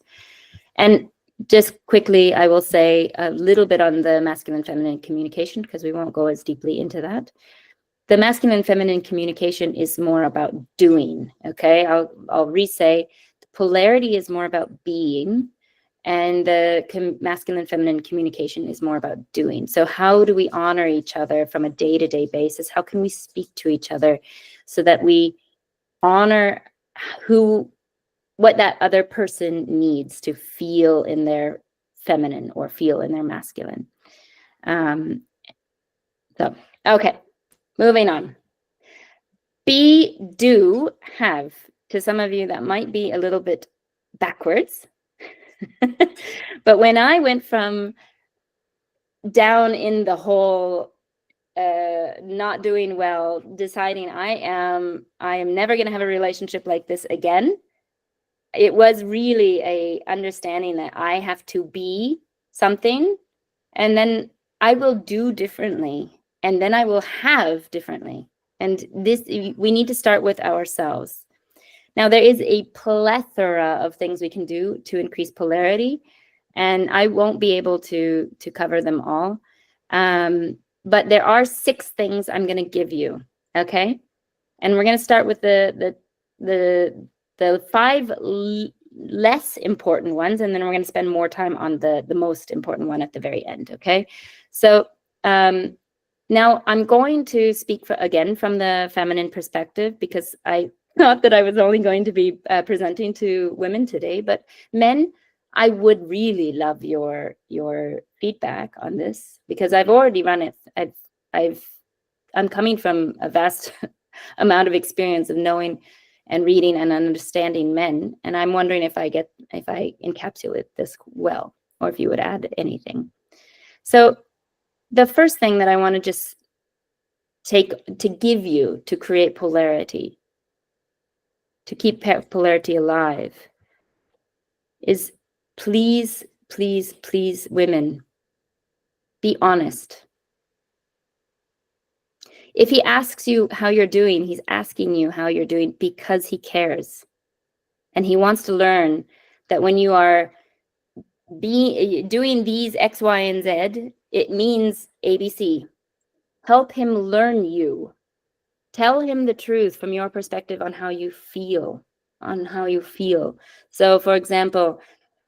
And just quickly, I will say a little bit on the masculine feminine communication, because we won't go as deeply into that. The masculine feminine communication is more about doing. Okay, I'll re-say the polarity is more about being, and the masculine feminine communication is more about doing. So how do we honor each other from a day-to-day basis? How can we speak to each other so that we honor what that other person needs to feel in their feminine or feel in their masculine? Okay, moving on. Be, do, have. To some of you, that might be a little bit backwards. But when I went from down in the hole, not doing well, deciding I am never going to have a relationship like this again, it was really a understanding that I have to be something, and then I will do differently, and then I will have differently. And this, we need to start with ourselves. Now, there is a plethora of things we can do to increase polarity, and I won't be able to cover them all. But there are 6 things I'm going to give you, okay? And we're going to start with the 5 less important ones, and then we're going to spend more time on the most important one at the very end, okay? So now I'm going to speak again from the feminine perspective, because I thought that I was only going to be presenting to women today, but men, I would really love your feedback on this, because I've already run it. I'm coming from a vast amount of experience of knowing and reading and understanding men, and I'm wondering if I encapsulate this well, or if you would add anything. So the first thing that I want to just give you to create polarity, to keep polarity alive, is please, please, please, women, be honest. If he asks you how you're doing, he's asking you how you're doing because he cares. And he wants to learn that when you are doing these X, Y, and Z, it means ABC. Help him learn you. Tell him the truth from your perspective on how you feel, So, for example,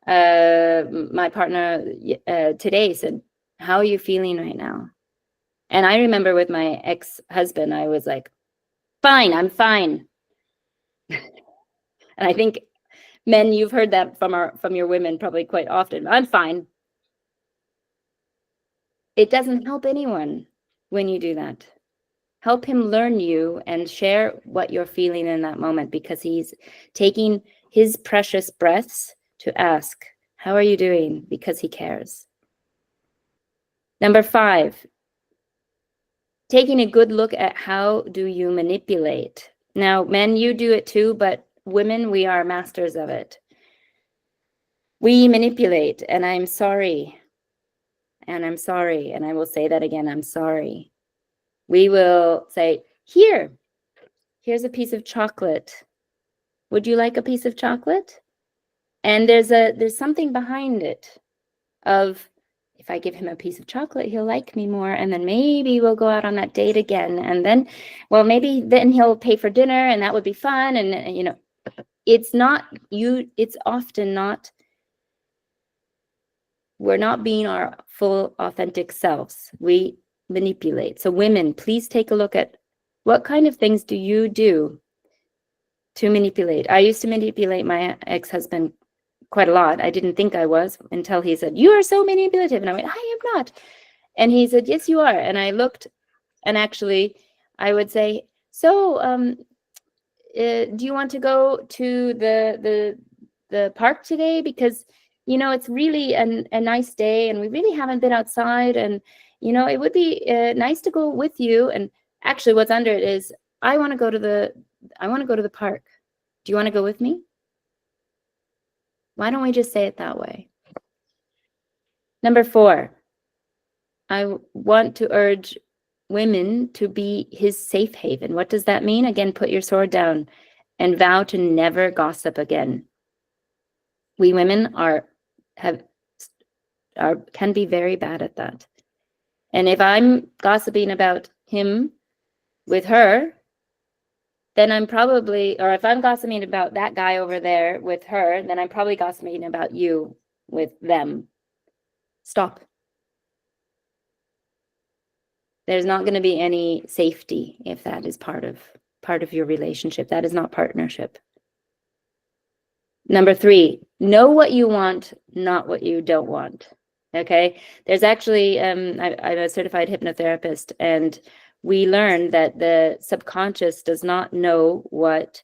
my partner today said, "How are you feeling right now?" And I remember with my ex-husband, I was like, "Fine, I'm fine." And I think men, you've heard that from your women probably quite often. "I'm fine." It doesn't help anyone when you do that. Help him learn you and share what you're feeling in that moment, because he's taking his precious breaths to ask, "How are you doing?" because he cares. Number 5, taking a good look at how do you manipulate. Now, men, you do it too, but women, we are masters of it. We manipulate, and I'm sorry. And I'm sorry. And I will say that again, I'm sorry. We will say, here's a piece of chocolate. Would you like a piece of chocolate? And there's something behind it of, if I give him a piece of chocolate, he'll like me more. And then maybe we'll go out on that date again. And then, well, maybe then he'll pay for dinner and that would be fun. And it's often not, we're not being our full authentic selves. We manipulate. So women, please take a look at what kind of things do you do to manipulate. I used to manipulate my ex-husband quite a lot. I didn't think I was until he said, "You are so manipulative." And I went, "I am not." And he said, "Yes, you are." And I looked, and actually I would say, "So do you want to go to the park today? Because it's really a nice day and we really haven't been outside, and it would be nice to go with you." And actually what's under it is, I want to go to the park. Do you want to go with me? Why don't we just say it that way? Number 4, I want to urge women to be his safe haven. What does that mean? Again, put your sword down and vow to never gossip again. We women can be very bad at that. And if I'm gossiping about him with her, then I'm probably, or if I'm gossiping about that guy over there with her, then I'm probably gossiping about you with them. Stop. There's not going to be any safety if that is part of your relationship. That is not partnership. Number 3, know what you want, not what you don't want. Okay. There's actually, I'm a certified hypnotherapist, and we learned that the subconscious does not know what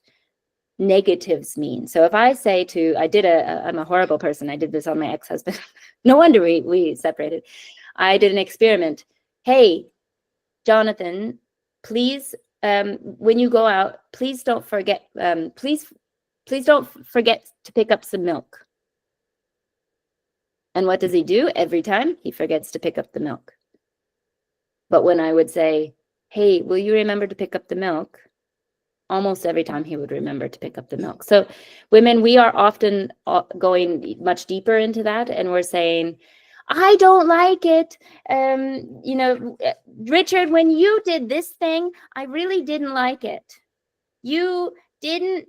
negatives mean. So if I say I'm a horrible person. I did this on my ex-husband. No wonder we separated. I did an experiment. "Hey, Jonathan, please, when you go out, please don't forget, please don't forget to pick up some milk." And what does he do every time? He forgets to pick up the milk. But when I would say, "Hey, will you remember to pick up the milk?" almost every time he would remember to pick up the milk. So women, we are often going much deeper into that, and we're saying, "I don't like it. Richard, when you did this thing, I really didn't like it. You didn't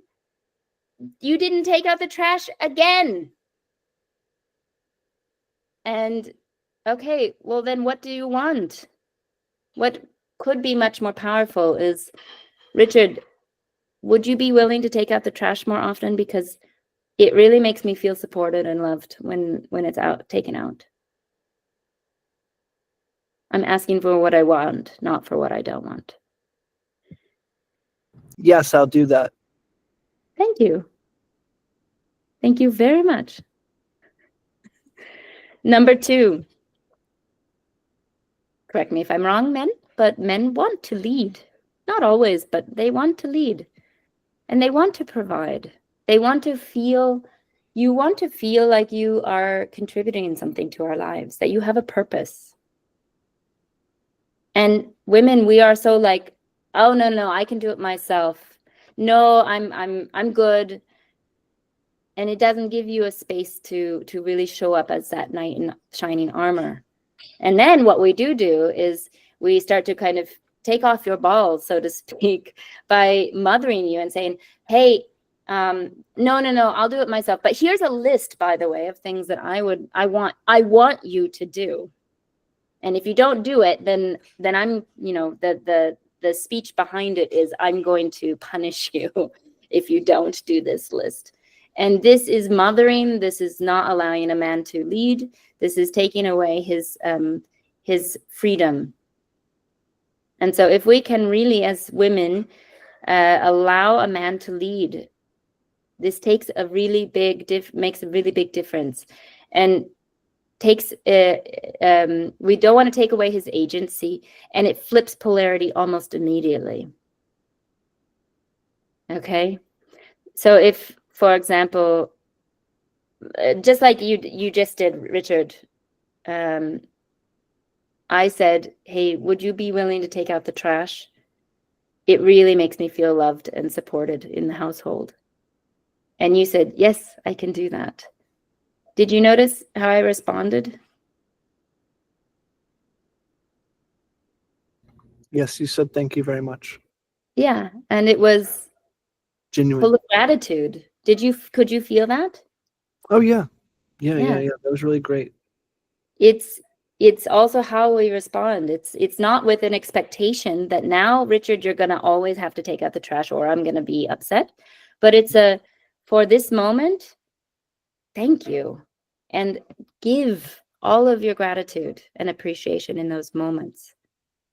take out the trash again." And okay, well then what do you want? What could be much more powerful is, "Richard, would you be willing to take out the trash more often? Because it really makes me feel supported and loved when it's taken out. I'm asking for what I want, not for what I don't want. Yes, I'll do that. Thank you. Thank you very much. Number 2. Correct me if I'm wrong, men, but men want to lead. Not always, but they want to lead. And they want to provide. They want to feel, you want to feel like you are contributing something to our lives, that you have a purpose. And women, we are so like, oh, no, I can do it myself. No, I'm good. And it doesn't give you a space to really show up as that knight in shining armor. And then what we do is we start to kind of take off your balls, so to speak, by mothering you and saying, hey, no, I'll do it myself. But here's a list, by the way, of things that I want you to do. And if you don't do it, then I'm, the speech behind it is I'm going to punish you if you don't do this list. And this is mothering. This is not allowing a man to lead. This is taking away his freedom. And so if we can really, as women, allow a man to lead, this takes a really big makes a really big difference, and takes we don't want to take away his agency, and it flips polarity almost immediately. Okay, so if, for example, just like you just did, Richard, I said, hey, would you be willing to take out the trash? It really makes me feel loved and supported in the household. And you said, yes, I can do that. Did you notice how I responded? Yes, you said thank you very much. Yeah, and it was Genuine. full of gratitude. Could you feel that? Oh yeah. Yeah. That was really great. It's also how we respond. It's not with an expectation that now, Richard, you're going to always have to take out the trash or I'm going to be upset. But it's for this moment, thank you. And give all of your gratitude and appreciation in those moments.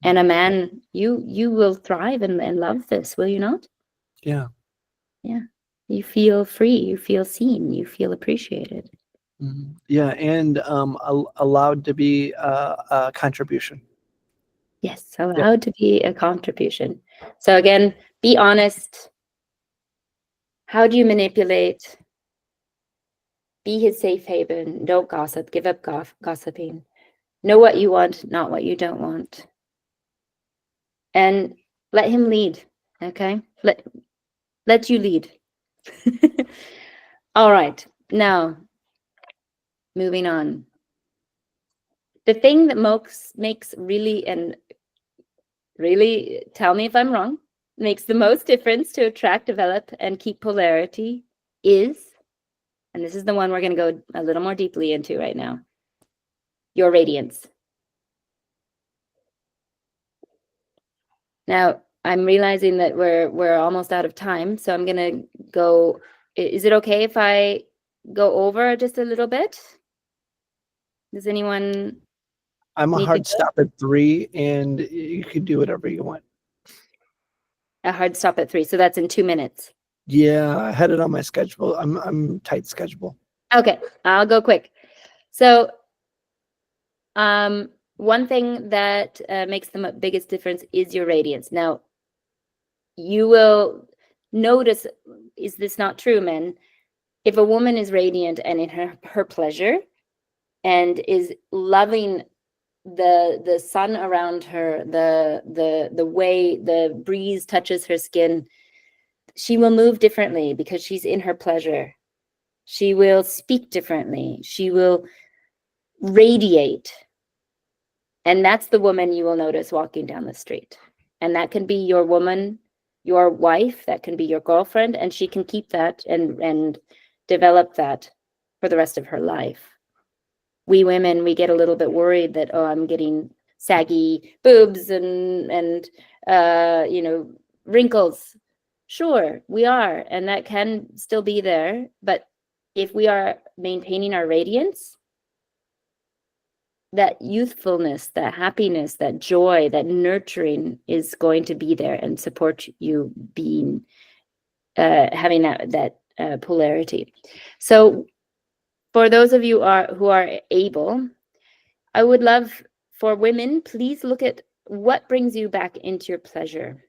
And a man, you will thrive and love this, will you not? Yeah. Yeah. You feel free, you feel seen, you feel appreciated. Mm-hmm. Yeah, and allowed to be a contribution. Yes, allowed to be a contribution. So again, be honest. How do you manipulate? Be his safe haven. Don't gossip. Give up gossiping. Know what you want, not what you don't want. And let him lead. Okay? Let you lead. All right. Now, moving on. The thing that makes really, and really, tell me if I'm wrong, makes the most difference to attract, develop, and keep polarity is, and this is the one we're going to go a little more deeply into right now, your radiance. Now, I'm realizing that we're almost out of time, so I'm going to go. Is it okay if I go over just a little bit? Does anyone? I'm a need to hard go? stop at 3, and you can do whatever you want. A hard stop at 3, so that's in 2 minutes. Yeah, I had it on my schedule. I'm tight schedule. Okay, I'll go quick. So, one thing that makes the biggest difference is your radiance. Now, you will notice, is this not true, men? If a woman is radiant and in her pleasure and is loving the sun around her, the way the breeze touches her skin, she will move differently because she's in her pleasure. She will speak differently. She will radiate. And that's the woman you will notice walking down the street. And that can be your woman, your wife, that can be your girlfriend, and she can keep that and develop that for the rest of her life. We women, we get a little bit worried that, oh, I'm getting saggy boobs and wrinkles. Sure, we are, and that can still be there. But if we are maintaining our radiance, that youthfulness, that happiness, that joy, that nurturing is going to be there and support you being having that polarity. So for those of you who are able, I would love for women, please look at what brings you back into your pleasure.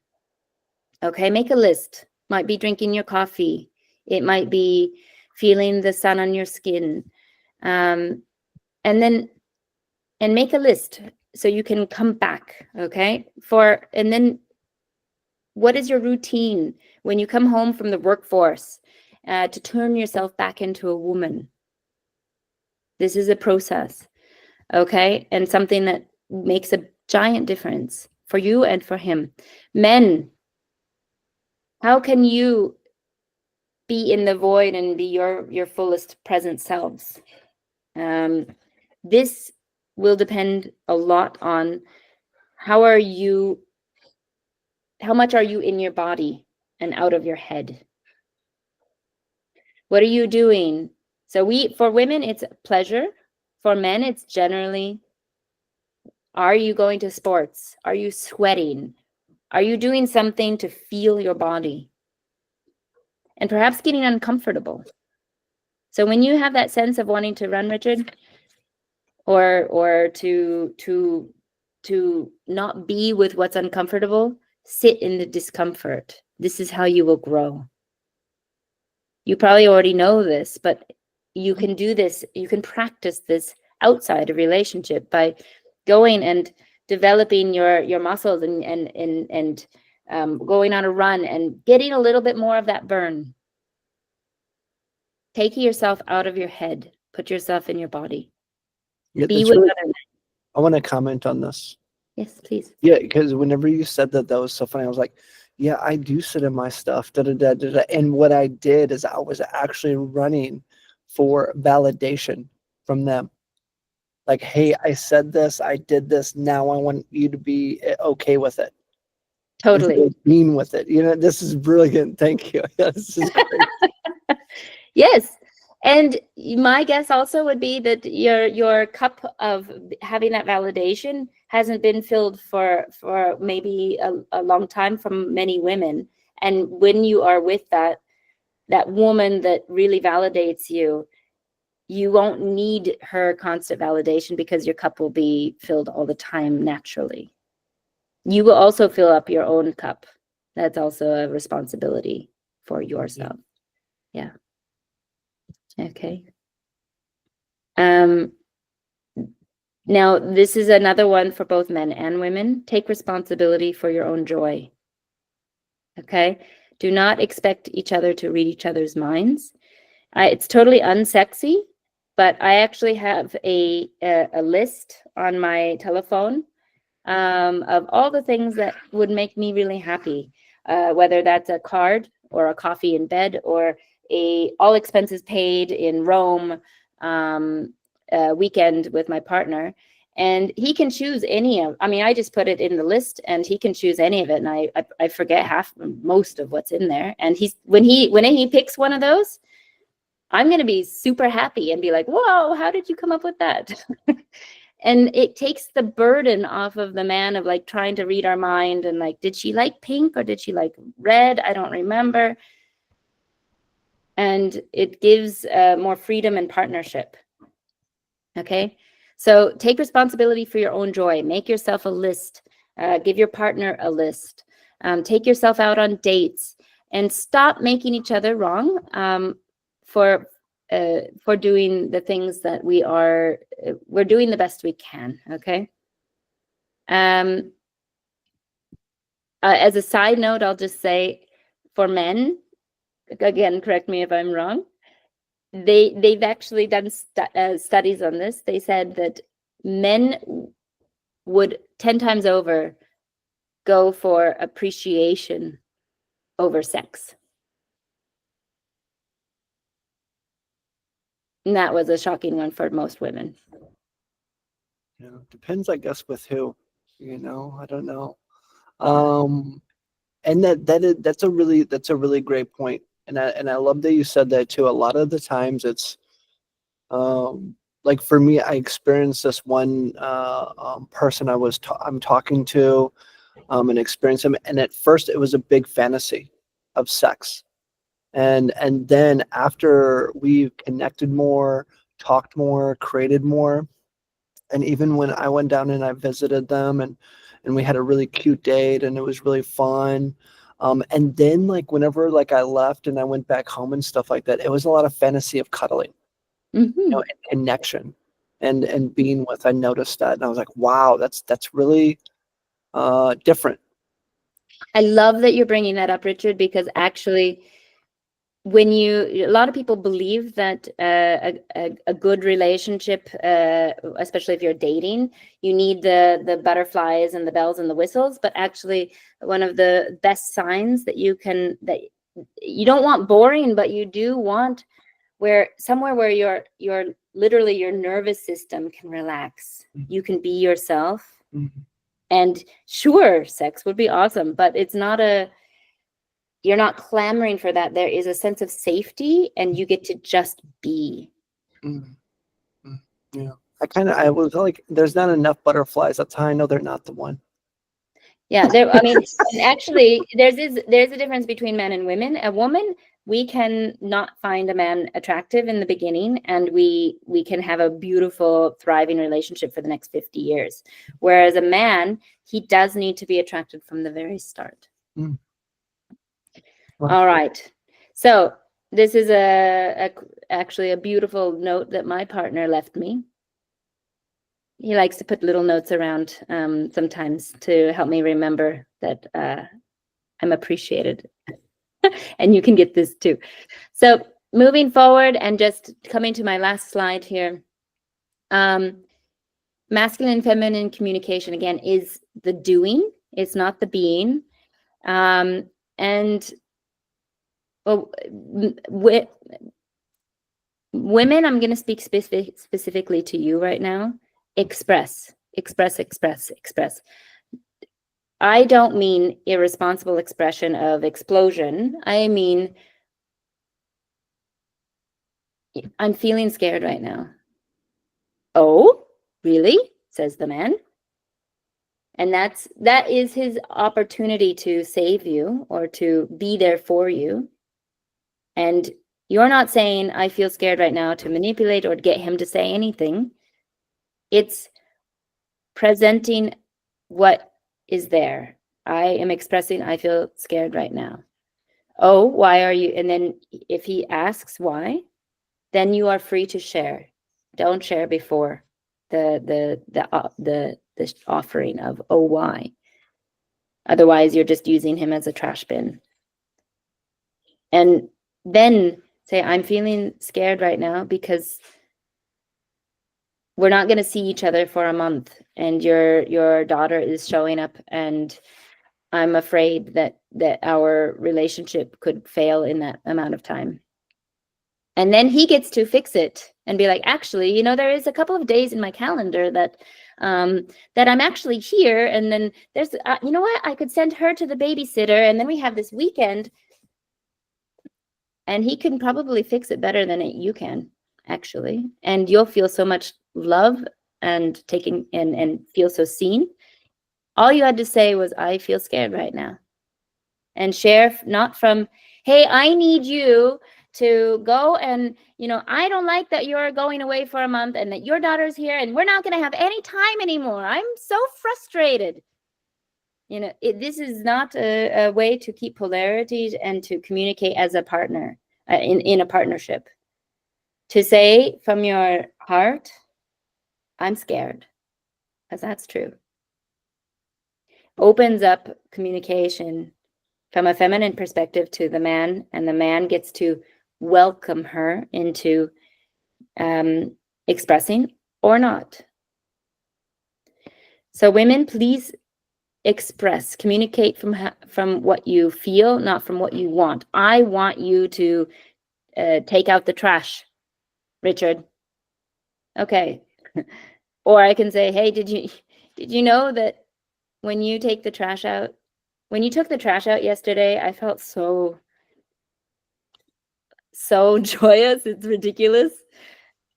Okay, make a list. Might be drinking your coffee. It might be feeling the sun on your skin. And make a list so you can come back, okay? And then what is your routine when you come home from the workforce to turn yourself back into a woman? This is a process, okay? And something that makes a giant difference for you and for him. Men, how can you be in the void and be your fullest present selves? This will depend a lot on how much are you in your body and out of your head? What are you doing? So for women, it's pleasure. For men, it's generally, are you going to sports? Are you sweating? Are you doing something to feel your body? And perhaps getting uncomfortable. So when you have that sense of wanting to run, Richard, or to not be with what's uncomfortable, sit in the discomfort. This is how you will grow. You probably already know this, but you can do this. You can practice this outside a relationship by going and developing your muscles and going on a run and getting a little bit more of that burn. Taking yourself out of your head, put yourself in your body. Yeah, Be with really, other men. I want to comment on this. Yes, please. Yeah, because whenever you said that was so funny. I was like, yeah, I do sit in my stuff. Da, da, da, da, da. And what I did is I was actually running for validation from them. Like, hey, I said this, I did this. Now I want you to be okay with it. Totally. Being with it. You know, this is brilliant. Thank you. Yeah, this is great. Yes. And my guess also would be that your cup of having that validation hasn't been filled for maybe a long time from many women. And when you are with that woman that really validates you, you won't need her constant validation because your cup will be filled all the time naturally. You will also fill up your own cup. That's also a responsibility for yourself. Yeah. Okay. Now, this is another one for both men and women. Take responsibility for your own joy. Okay? Do not expect each other to read each other's minds. It's totally unsexy, but I actually have a list on my telephone of all the things that would make me really happy, whether that's a card or a coffee in bed or all expenses paid in Rome weekend with my partner. And he can choose any of, I mean, I just put it in the list and he can choose any of it. And I forget most of what's in there. And when he picks one of those, I'm going to be super happy and be like, whoa, how did you come up with that? And it takes the burden off of the man of like trying to read our mind and like, did she like pink or did she like red? I don't remember. And it gives more freedom and partnership. Okay. So take responsibility for your own joy. Make yourself a list. Give your partner a list. Take yourself out on dates and stop making each other wrong for doing the things that we're doing the best we can. Okay. As a side note, I'll just say for men, again, correct me if I'm wrong, they've actually done studies on this. They said that men would 10 times over go for appreciation over sex. And that was a shocking one for most women. Yeah, depends, I guess, with who. You know, I don't know. And that's a really great point. And I love that you said that too. A lot of the times it's like for me, I experienced this one person I'm talking to, and experienced him. And at first it was a big fantasy of sex. And then after we connected more, talked more, created more, and even when I went down and I visited them and we had a really cute date and it was really fun. And then like whenever like I left and I went back home and stuff like that, it was a lot of fantasy of cuddling, you know, and connection and being with. I noticed that and I was like, wow, that's really different. I love that you're bringing that up, Richard, because actually, a lot of people believe that a good relationship, especially if you're dating, you need the butterflies and the bells and the whistles. But actually, one of the best signs that you don't want boring, but you do want somewhere where you're literally your nervous system can relax. You can be yourself. And sure, sex would be awesome, but you're not clamoring for that. There is a sense of safety and you get to just be. Yeah. I was like, there's not enough butterflies. That's how I know they're not the one. Yeah, I mean, and actually, there's a difference between men and women. A woman, we can not find a man attractive in the beginning, and we can have a beautiful, thriving relationship for the next 50 years. Whereas a man, he does need to be attracted from the very start. Wow. All right. So this is actually a beautiful note that my partner left me. He likes to put little notes around sometimes to help me remember that I'm appreciated. And you can get this too. So moving forward and just coming to my last slide here. Masculine and feminine communication, again, is the doing. It's not the being. And well, women, I'm going to speak specifically to you right now. Express. I don't mean irresponsible expression of explosion. I mean, I'm feeling scared right now. Oh, really? Says the man. And that is his opportunity to save you or to be there for you. And you're not saying, I feel scared right now, to manipulate or get him to say anything. It's presenting what is there. I am expressing, I feel scared right now. Oh, why are you? And then if he asks why, then you are free to share. Don't share before the offering of, oh, why? Otherwise, you're just using him as a trash bin. And then say, I'm feeling scared right now because we're not going to see each other for a month, and your daughter is showing up, and I'm afraid that our relationship could fail in that amount of time. And then he gets to fix it and be like, actually, there is a couple of days in my calendar that I'm actually here, and then there's you know what, I could send her to the babysitter, and then we have this weekend. And he can probably fix it better than you can, actually. And you'll feel so much love and taking and feel so seen. All you had to say was, I feel scared right now. And share, not from, hey, I need you to go and, I don't like that you're going away for a month and that your daughter's here and we're not going to have any time anymore. I'm so frustrated. This is not a way to keep polarities and to communicate as a partner in a partnership. To say from your heart, I'm scared, because that's true. Opens up communication from a feminine perspective to the man, and the man gets to welcome her into expressing or not. So women, please express, communicate from what you feel, not from what you want. I want you to take out the trash, Richard. Okay. Or I can say, hey, did you know that when you take the trash out, when you took the trash out yesterday, I felt so joyous. It's ridiculous.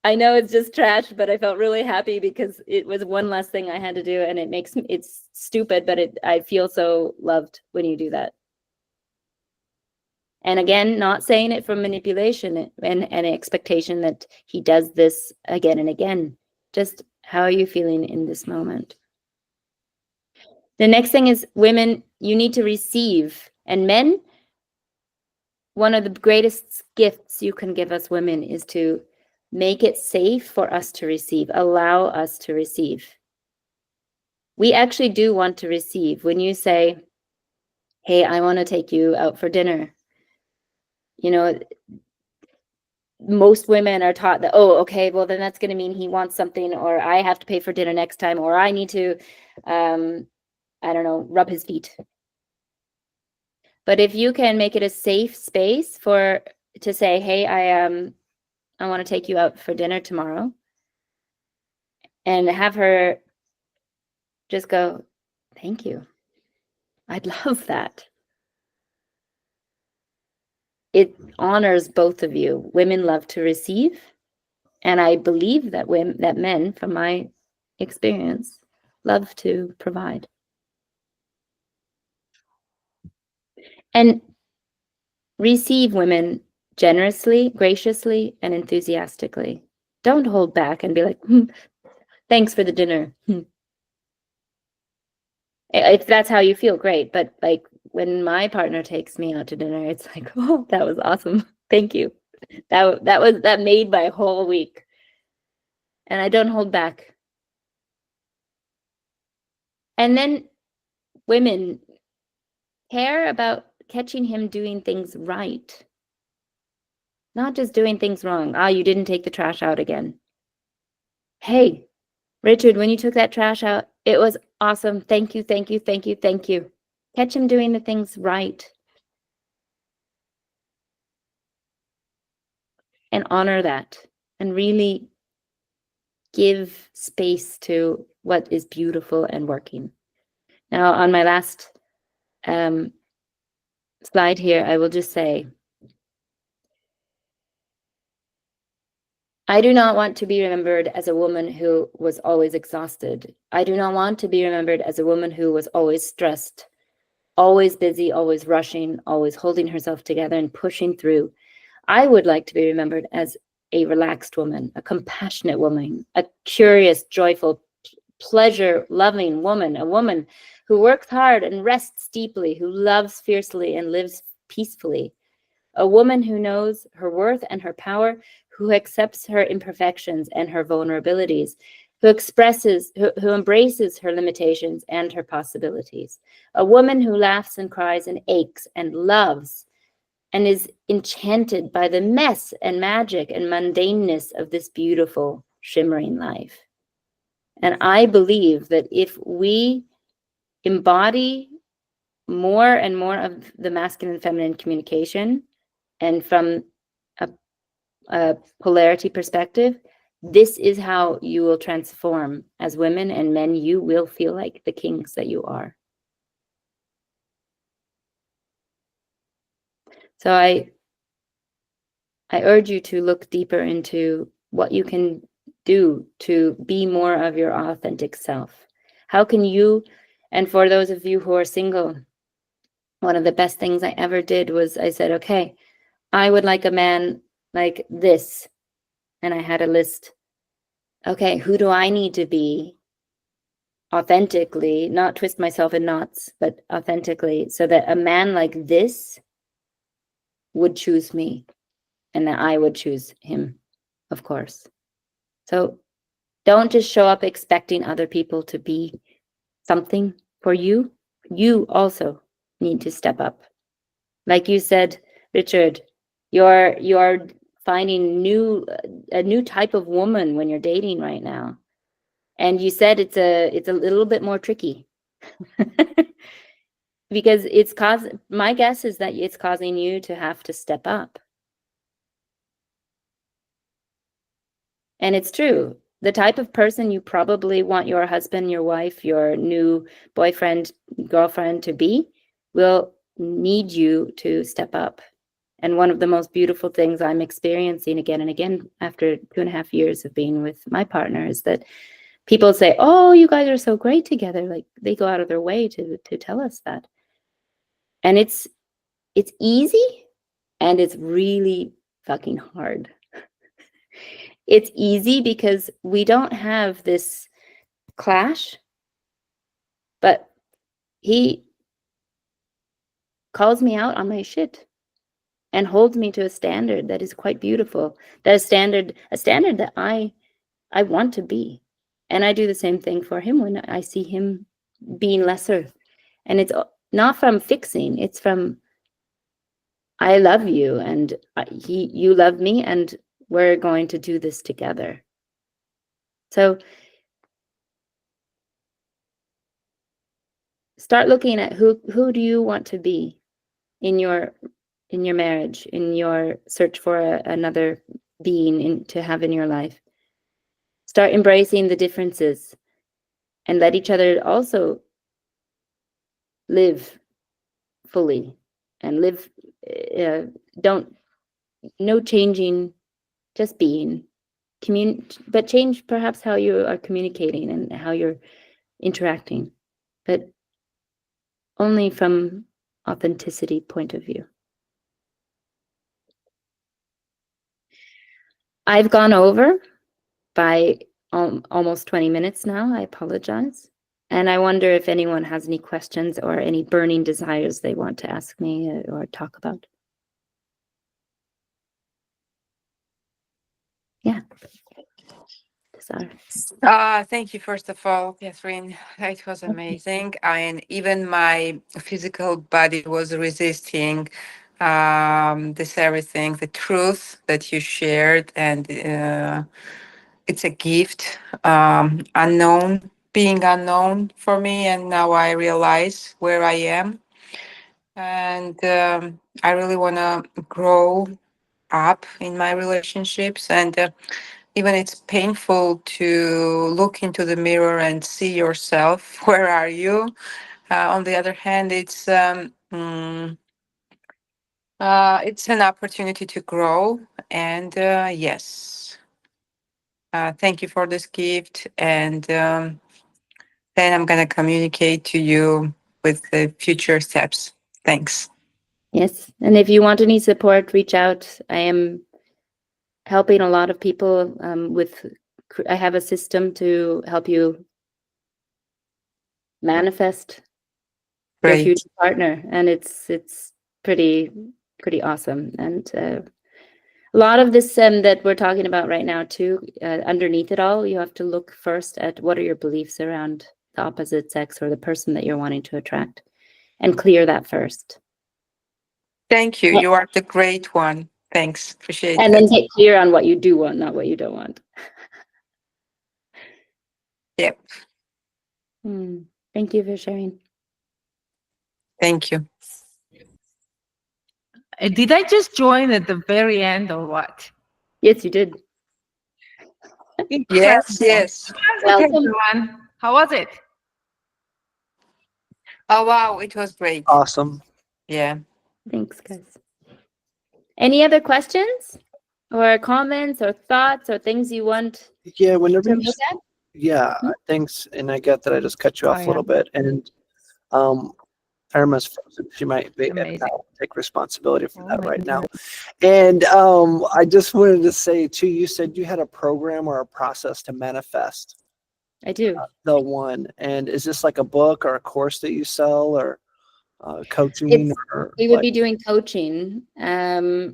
I know it's just trash, but I felt really happy because it was one less thing I had to do, and it's stupid, but I feel so loved when you do that. And again, not saying it from manipulation and expectation that he does this again and again. Just how are you feeling in this moment? The next thing is, women, you need to receive. And men, one of the greatest gifts you can give us women is to make it safe for us to receive, allow us to receive. We actually do want to receive. When you say, hey, I want to take you out for dinner, you know, most women are taught that, oh, okay, well, then that's going to mean he wants something, or I have to pay for dinner next time, or I need to, I don't know, rub his feet. But if you can make it a safe space to say, hey, I want to take you out for dinner tomorrow, and have her just go, thank you. I'd love that. It honors both of you. Women love to receive, and I believe that men, from my experience, love to provide. And receive women generously, graciously, and enthusiastically. Don't hold back and be like, thanks for the dinner. If that's how you feel, great. But like when my partner takes me out to dinner, it's like, oh, that was awesome. Thank you. That made my whole week. And I don't hold back. And then women care about catching him doing things right. Not just doing things wrong. You didn't take the trash out again. Hey, Richard, when you took that trash out, it was awesome. Thank you, thank you, thank you, thank you. Catch him doing the things right. And honor that. And really give space to what is beautiful and working. Now, on my last slide here, I will just say, I do not want to be remembered as a woman who was always exhausted. I do not want to be remembered as a woman who was always stressed, always busy, always rushing, always holding herself together and pushing through. I would like to be remembered as a relaxed woman, a compassionate woman, a curious, joyful, pleasure-loving woman, a woman who works hard and rests deeply, who loves fiercely and lives peacefully, a woman who knows her worth and her power, who accepts her imperfections and her vulnerabilities, who embraces her limitations and her possibilities, a woman who laughs and cries and aches and loves and is enchanted by the mess and magic and mundaneness of this beautiful, shimmering life. And I believe that if we embody more and more of the masculine and feminine communication, and from a polarity perspective, this is how you will transform as women and men. You will feel like the kings that you are. So I urge you to look deeper into what you can do to be more of your authentic self. How can you, and for those of you who are single, one of the best things I ever did was I said, okay, I would like a man like this. And I had a list. Okay, who do I need to be authentically, not twist myself in knots, but authentically, so that a man like this would choose me and that I would choose him, of course. So don't just show up expecting other people to be something for you. You also need to step up. Like you said, Richard, you're finding a new type of woman when you're dating right now. And you said it's a little bit more tricky. Because my guess is that it's causing you to have to step up. And it's true. The type of person you probably want your husband, your wife, your new boyfriend, girlfriend to be will need you to step up. And one of the most beautiful things I'm experiencing again and again after 2.5 years of being with my partner is that people say, oh, you guys are so great together. Like, they go out of their way to tell us that. And it's easy, and it's really fucking hard. It's easy because we don't have this clash, but he calls me out on my shit and holds me to a standard that is quite beautiful. That is a standard that I want to be. And I do the same thing for him when I see him being lesser. And it's not from fixing, it's from, I love you and you love me, and we're going to do this together. So start looking at who do you want to be in your marriage, in your search for another being to have in your life. Start embracing the differences and let each other also live fully and live. No changing, just being. But change perhaps how you are communicating and how you're interacting, but only from authenticity point of view. I've gone over by almost 20 minutes now. I apologize. And I wonder if anyone has any questions or any burning desires they want to ask me or talk about. Yeah. Thank you, first of all, Catheryne. It was amazing. And even my physical body was resisting this everything, the truth that you shared. And it's a gift, being unknown for me. And now I realize where I am. And I really want to grow up in my relationships. And even it's painful to look into the mirror and see yourself. Where are you? On the other hand, it's an opportunity to grow. And yes, thank you for this gift. And then I'm going to communicate to you with the future steps. Thanks. Yes. And if you want any support, reach out. I am helping a lot of people I have a system to help you manifest your Great. future partner, and it's pretty awesome. And a lot of this that we're talking about right now too, underneath it all, you have to look first at what are your beliefs around the opposite sex or the person that you're wanting to attract, and clear that first. Thank you. You are the great one. Thanks. Appreciate and it. then get clear on what you do want, not what you don't want. Yep. Thank you for sharing. Thank you. Did I just join at the very end or what? Yes, you did. Yes, yes. Welcome. Everyone. How was it? Oh, wow. It was great. Awesome. Yeah. Thanks, guys. Any other questions or comments or thoughts or things you want Yeah, whenever to you look at? yeah, thanks. And I get that I just cut you off a yeah. little bit. And Irma's frozen. She might be Amazing. take responsibility for Oh that my right now. goodness. And I just wanted to say too, you said you had a program or a process to manifest I do. the one. And is this like a book or a course that you sell or coaching? We would be doing coaching. We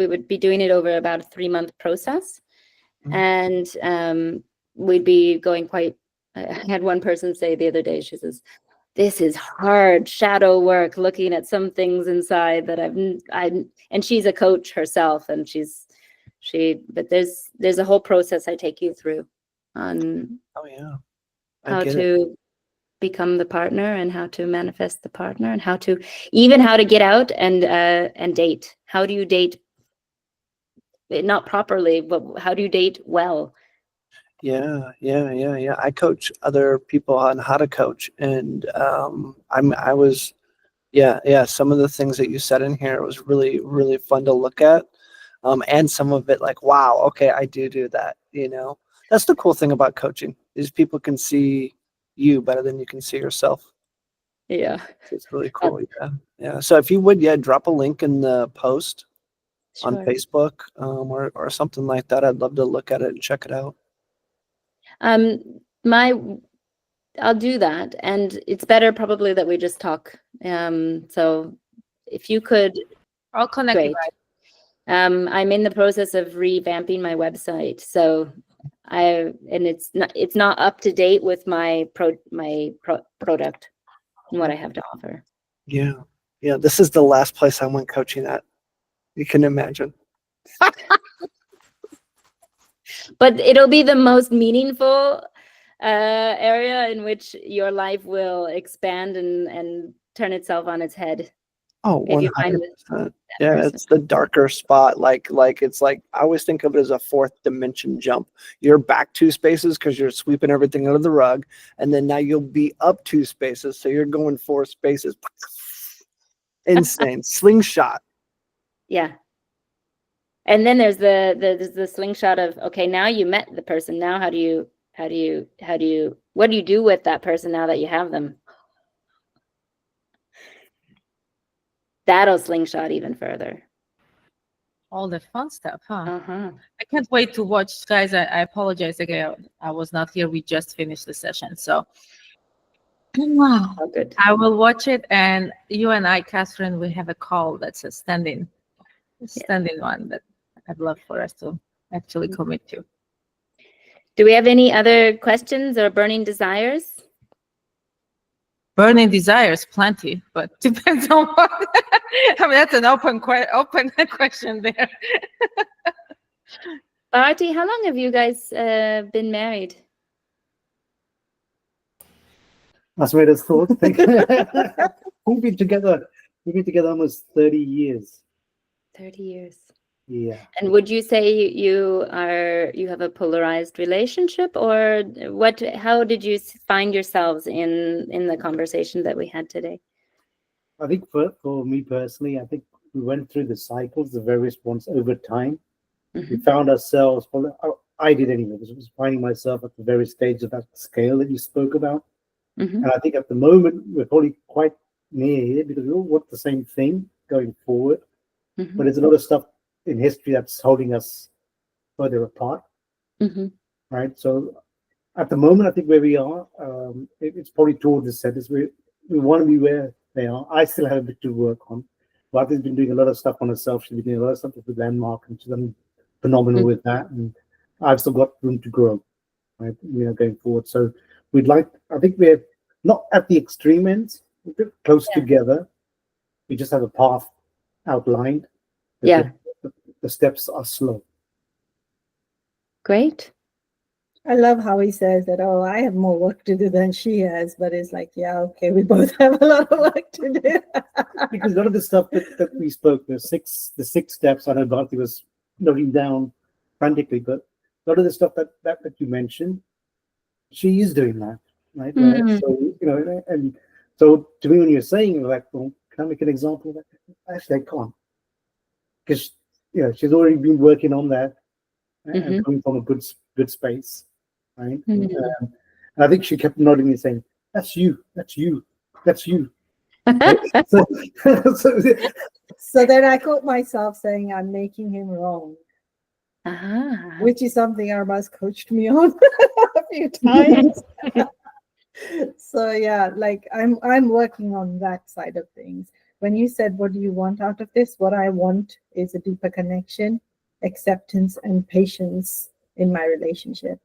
would be doing it over about a 3-month process. Mhm. And we'd be going quite, I had one person say the other day, she says, this is hard shadow work, looking at some things inside that and she's a coach herself, and but there's a whole process I take you through on Oh yeah. how to become the partner and how to manifest the partner and how to get out and date. How do you date? Not properly, but how do you date well? Yeah. I coach other people on how to coach, and I was Yeah. Some of the things that you said in here was really, really fun to look at. And some of it like, wow, okay, I do that. That's the cool thing about coaching is people can see you better than you can see yourself. Yeah. It's really cool. Yeah. So if you would, drop a link in the post on Sure. Facebook or something like that. I'd love to look at it and check it out. I'll do that, and it's better probably that we just talk. So if you could, I'll connect you great. guys. I'm in the process of revamping my website, so it's not up to date with my product and what I have to offer. Yeah. This is the last place I went coaching at. You can imagine. But it'll be the most meaningful area in which your life will expand and turn itself on its head. Oh, If you find 100%. Yeah, it's the darker spot. Like it's like I always think of it as a fourth dimension jump. You're back 2 spaces because you're sweeping everything under the rug, and then now you'll be up 2 spaces, so you're going 4 spaces. Insane slingshot. Yeah. And then there's the slingshot of, okay, now you met the person. Now what do you do with that person now that you have them? That'll slingshot even further. All the fun stuff, huh? Uh-huh. I can't wait to watch, guys. I apologize again. I was not here. We just finished the session. So wow. Oh, good. I will watch it, and you and I, Catheryne, we have a call that's a standing one that I'd love for us to actually commit to. Do we have any other questions or burning desires? Burning desires, plenty, but depends on what. I mean, that's an open question there. Polarity, how long have you guys been married? That's where it's thought. We've been together almost 30 years. 30 years. Yeah. And would you say you have a polarized relationship, or how did you find yourselves in the conversation that we had today? I think for me personally, I think we went through the cycles, the various ones over time. We found ourselves, I did anyway, because I was finding myself at the various stages of that scale that you spoke about. And I think at the moment, we're probably quite near here because we all want the same thing going forward. But there's a lot of stuff in history that's holding us further apart. Right. So at the moment, I think where we are, it's probably towards the centers. We want to be where they are. I still have a bit to work on. Martha's been doing a lot of stuff on herself. She's been doing a lot of stuff with Landmark, and she's done phenomenal with that. And I've still got room to grow, right? Going forward. So I think we're not at the extreme ends. We're close together. We just have a path outlined. The steps are slow. Great. I love how he says that, oh, I have more work to do than she has, but it's like, yeah, okay, we both have a lot of work to do. Because a lot of the stuff that we spoke, the six steps, I know Bharti was noting down frantically, but a lot of the stuff that you mentioned, she is doing that, right? So, and so to me, when you're saying like, well, can I make an example of that? Actually, I can't. Because, she's already been working on that and coming from a good space. Right. And I think she kept nodding and saying, that's you. So then I caught myself saying, I'm making him wrong, which is something Arba's coached me on a few times. So yeah, like I'm working on that side of things. When you said, what do you want out of this? What I want is a deeper connection, acceptance, and patience in my relationship.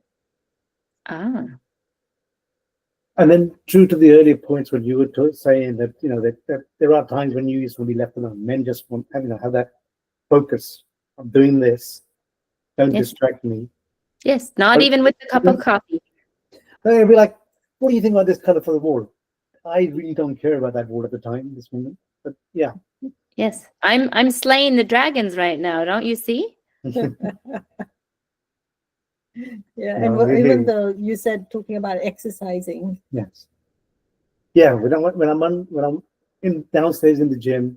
And then true to the earlier points when you were saying that, that there are times when you just want to be left alone. Men just want have that focus of doing this. Don't distract me. Yes, not even with a cup of coffee. They'll be like, what do you think about this color for the wall? I really don't care about that wall at the time, this moment. But yeah. Yes, I'm slaying the dragons right now. Don't you see? Yeah, and even though you said talking about exercising. Yes. Yeah, when I'm in downstairs in the gym,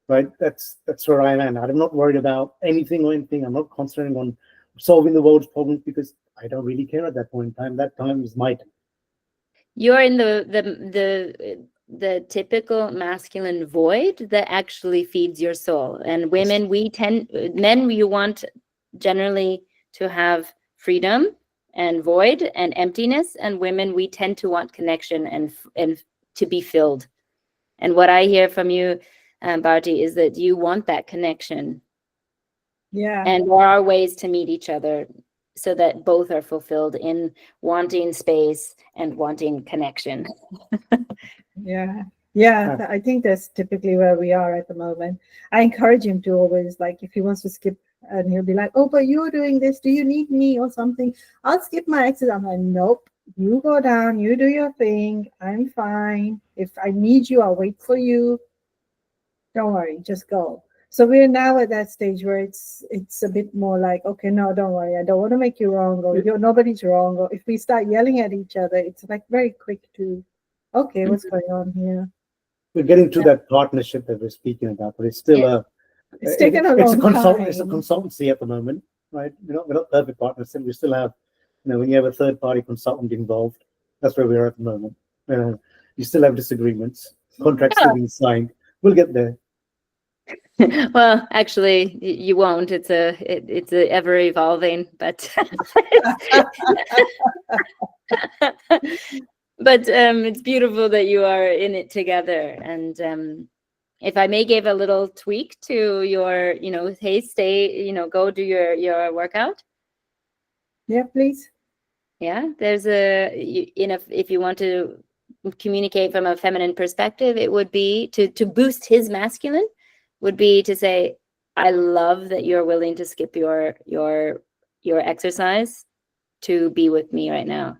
right? That's where I am. I'm not worried about anything or anything. I'm not concentrating on solving the world's problems because I don't really care at that point in time. That time is my time. You're in the typical masculine void that actually feeds your soul. And women, men, you want generally to have freedom and void and emptiness, and women, we tend to want connection and to be filled. And what I hear from you, Bharti, is that you want that connection. Yeah. And there are ways to meet each other so that both are fulfilled in wanting space and wanting connection. Yeah, I think that's typically where we are at the moment. I encourage him to always, like, if he wants to skip, and he'll be like, oh, but you're doing this, do you need me or something? I'll skip my exercise. I'm like, nope, you go down, you do your thing, I'm fine. If I need you, I'll wait for you. Don't worry, just go. So we're now at that stage where it's a bit more like, okay, no, don't worry, I don't want to make you wrong, or nobody's wrong. Or if we start yelling at each other, it's like very quick to, okay, what's going on here? We're getting to that partnership that we're speaking about, but it's still it's taken a long time. It's a consultancy at the moment, right? We're not perfect partners, and we still have, when you have a third party consultant involved, that's where we are at the moment. You still have disagreements, contracts still being signed. We'll get there. Well, actually, you won't. It's a ever evolving, but but it's beautiful that you are in it together. And if I may give a little tweak to your, hey, stay, go do your workout. Yeah, please. Yeah, there's if you want to communicate from a feminine perspective, it would be to boost his masculine. Would be to say, I love that you're willing to skip your exercise to be with me right now.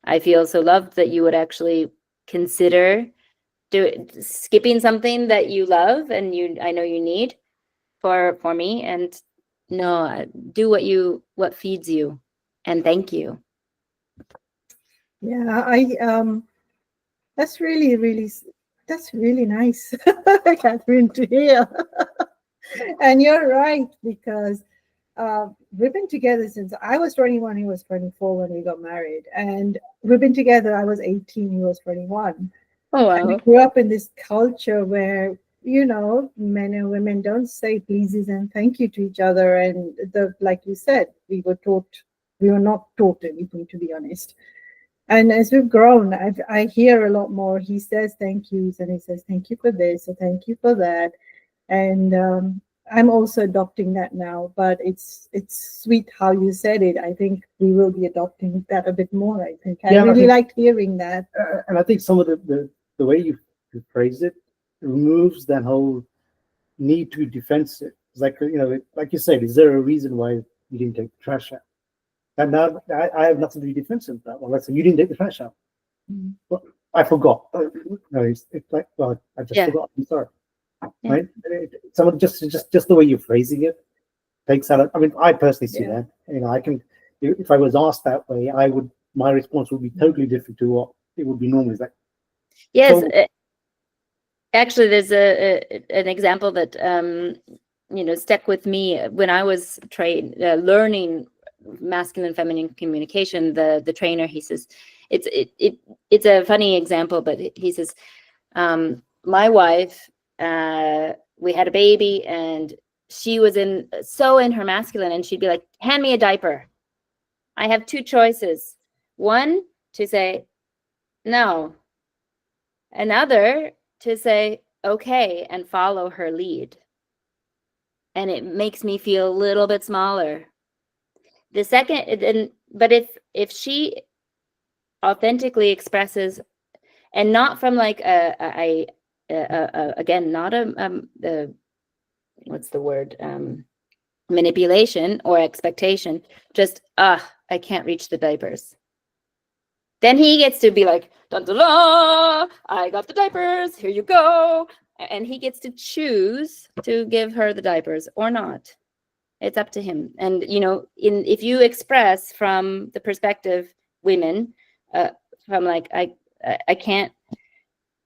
I feel so loved that you would actually consider skipping something that you love and I know you need for me, and do what feeds you, and thank you. Yeah, that's really nice, Catheryne, to hear. And you're right, because we've been together since I was 21, he was 24 when we got married. And we've been together, I was 18, he was 21. Oh, wow. And we grew up in this culture where, men and women don't say pleases and thank you to each other. And like you said, we were not taught anything, to be honest. And as we've grown, I hear a lot more. He says thank yous, and he says thank you for this, or thank you for that. And I'm also adopting that now. But it's sweet how you said it. I think we will be adopting that a bit more. I think I really liked hearing that. And I think some of the way you phrase it removes that whole need to be defensive. It's like, like you said, is there a reason why you didn't take the trash out? And now I have nothing to be defensive about. Well, let's say you didn't take the trash out. Mm-hmm. Well, I forgot. No, it's like, well, I just forgot. I'm sorry. Yeah. Right? Someone just the way you're phrasing it takes out. I mean, I personally see that. I can, if I was asked that way, my response would be totally different to what it would be normally. Like, yes, actually, there's an example that stuck with me when I was learning masculine feminine communication. The trainer, he says, it's a funny example, but he says, my wife, we had a baby and she was in her masculine, and she'd be like, hand me a diaper. I have two choices. One, to say no. Another, to say okay and follow her lead. And it makes me feel a little bit smaller. The second, but if she authentically expresses, and not from like again, not what's the word, manipulation or expectation, just I can't reach the diapers. Then he gets to be like, dun, dun, dun, I got the diapers, here you go. And he gets to choose to give her the diapers or not. It's up to him. And, if you express from the perspective, women, from like, I can't,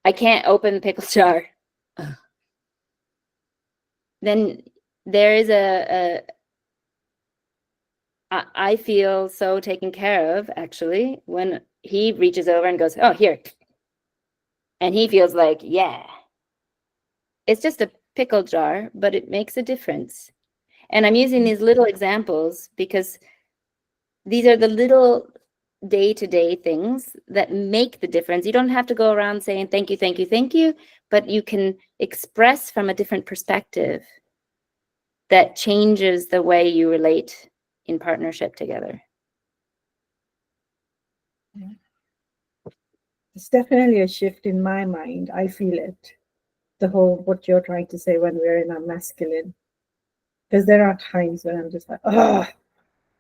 I can't open the pickle jar. Then there is I feel so taken care of, actually, when he reaches over and goes, oh, here. And he feels like, yeah. It's just a pickle jar, but it makes a difference. And I'm using these little examples because these are the little day-to-day things that make the difference. You don't have to go around saying thank you, thank you, thank you, but you can express from a different perspective that changes the way you relate in partnership together. It's definitely a shift in my mind. I feel it. The whole, what you're trying to say when we're in our masculine. Because there are times when I'm just like, oh.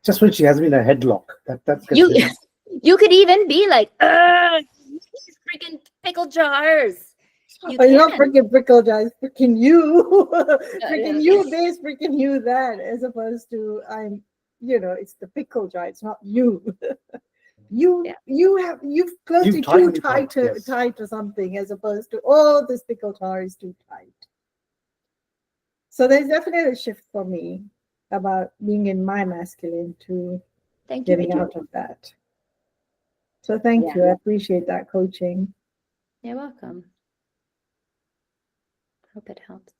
Just when she has me in a headlock. That's You could even be like, these freaking pickle jars. You Oh, you're not can. freaking pickle jars, freaking you. freaking yeah. you this, freaking you that, as opposed to it's the pickle jar, it's not you. You've closed You've it too tightened it tight up, yes. tight or something, as opposed to, oh, this pickle jar is too tight. So there's definitely a shift for me about being in my masculine to Thank you. getting out of that. So thank you. I appreciate that coaching. You're welcome. Hope it helps.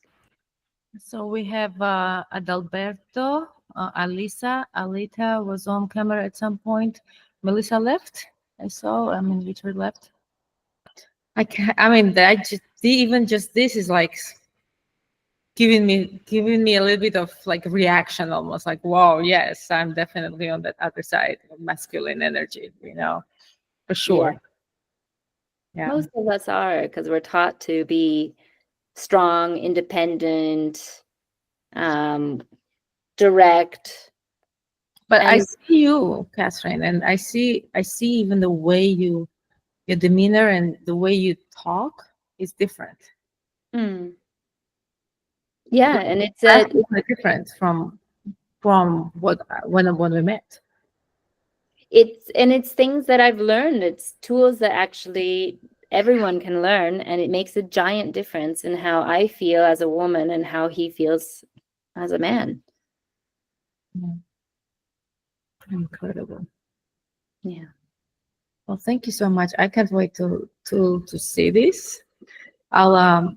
So we have Adalberto, Alisa. Alita was on camera at some point. Melissa left. I saw. I mean, Richard left. I can't. I mean, that just even just this is like giving me a little bit of like reaction, almost like, wow, yes, I'm definitely on that other side of masculine energy. For sure. Yeah. Most of us are, because we're taught to be strong, independent, direct. But I see you, Catheryne, and I see even the way your demeanor and the way you talk is different. Yeah, and it's different from when we met. It's things that I've learned. It's tools that actually everyone can learn, and it makes a giant difference in how I feel as a woman and how he feels as a man. Yeah. Incredible. Yeah. Well, thank you so much. I can't wait to see this. I'll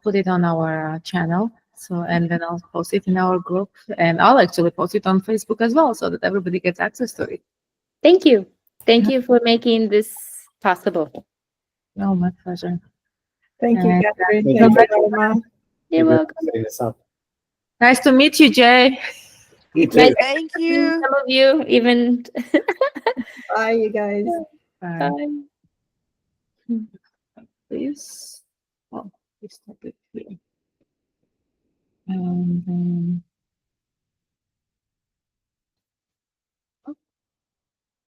put it on our channel. So, and then I'll post it in our group, and I'll actually post it on Facebook as well, so that everybody gets access to it. Thank you. Thank you for making this possible. Oh, my pleasure. Thank you, Catheryne. Thank Thank you. you, Alma. You're welcome. Nice to meet you, Jay. You too. Nice Thank to meet you. some of you, even. Bye, you guys. Bye. Bye. Please. Oh, please stop it.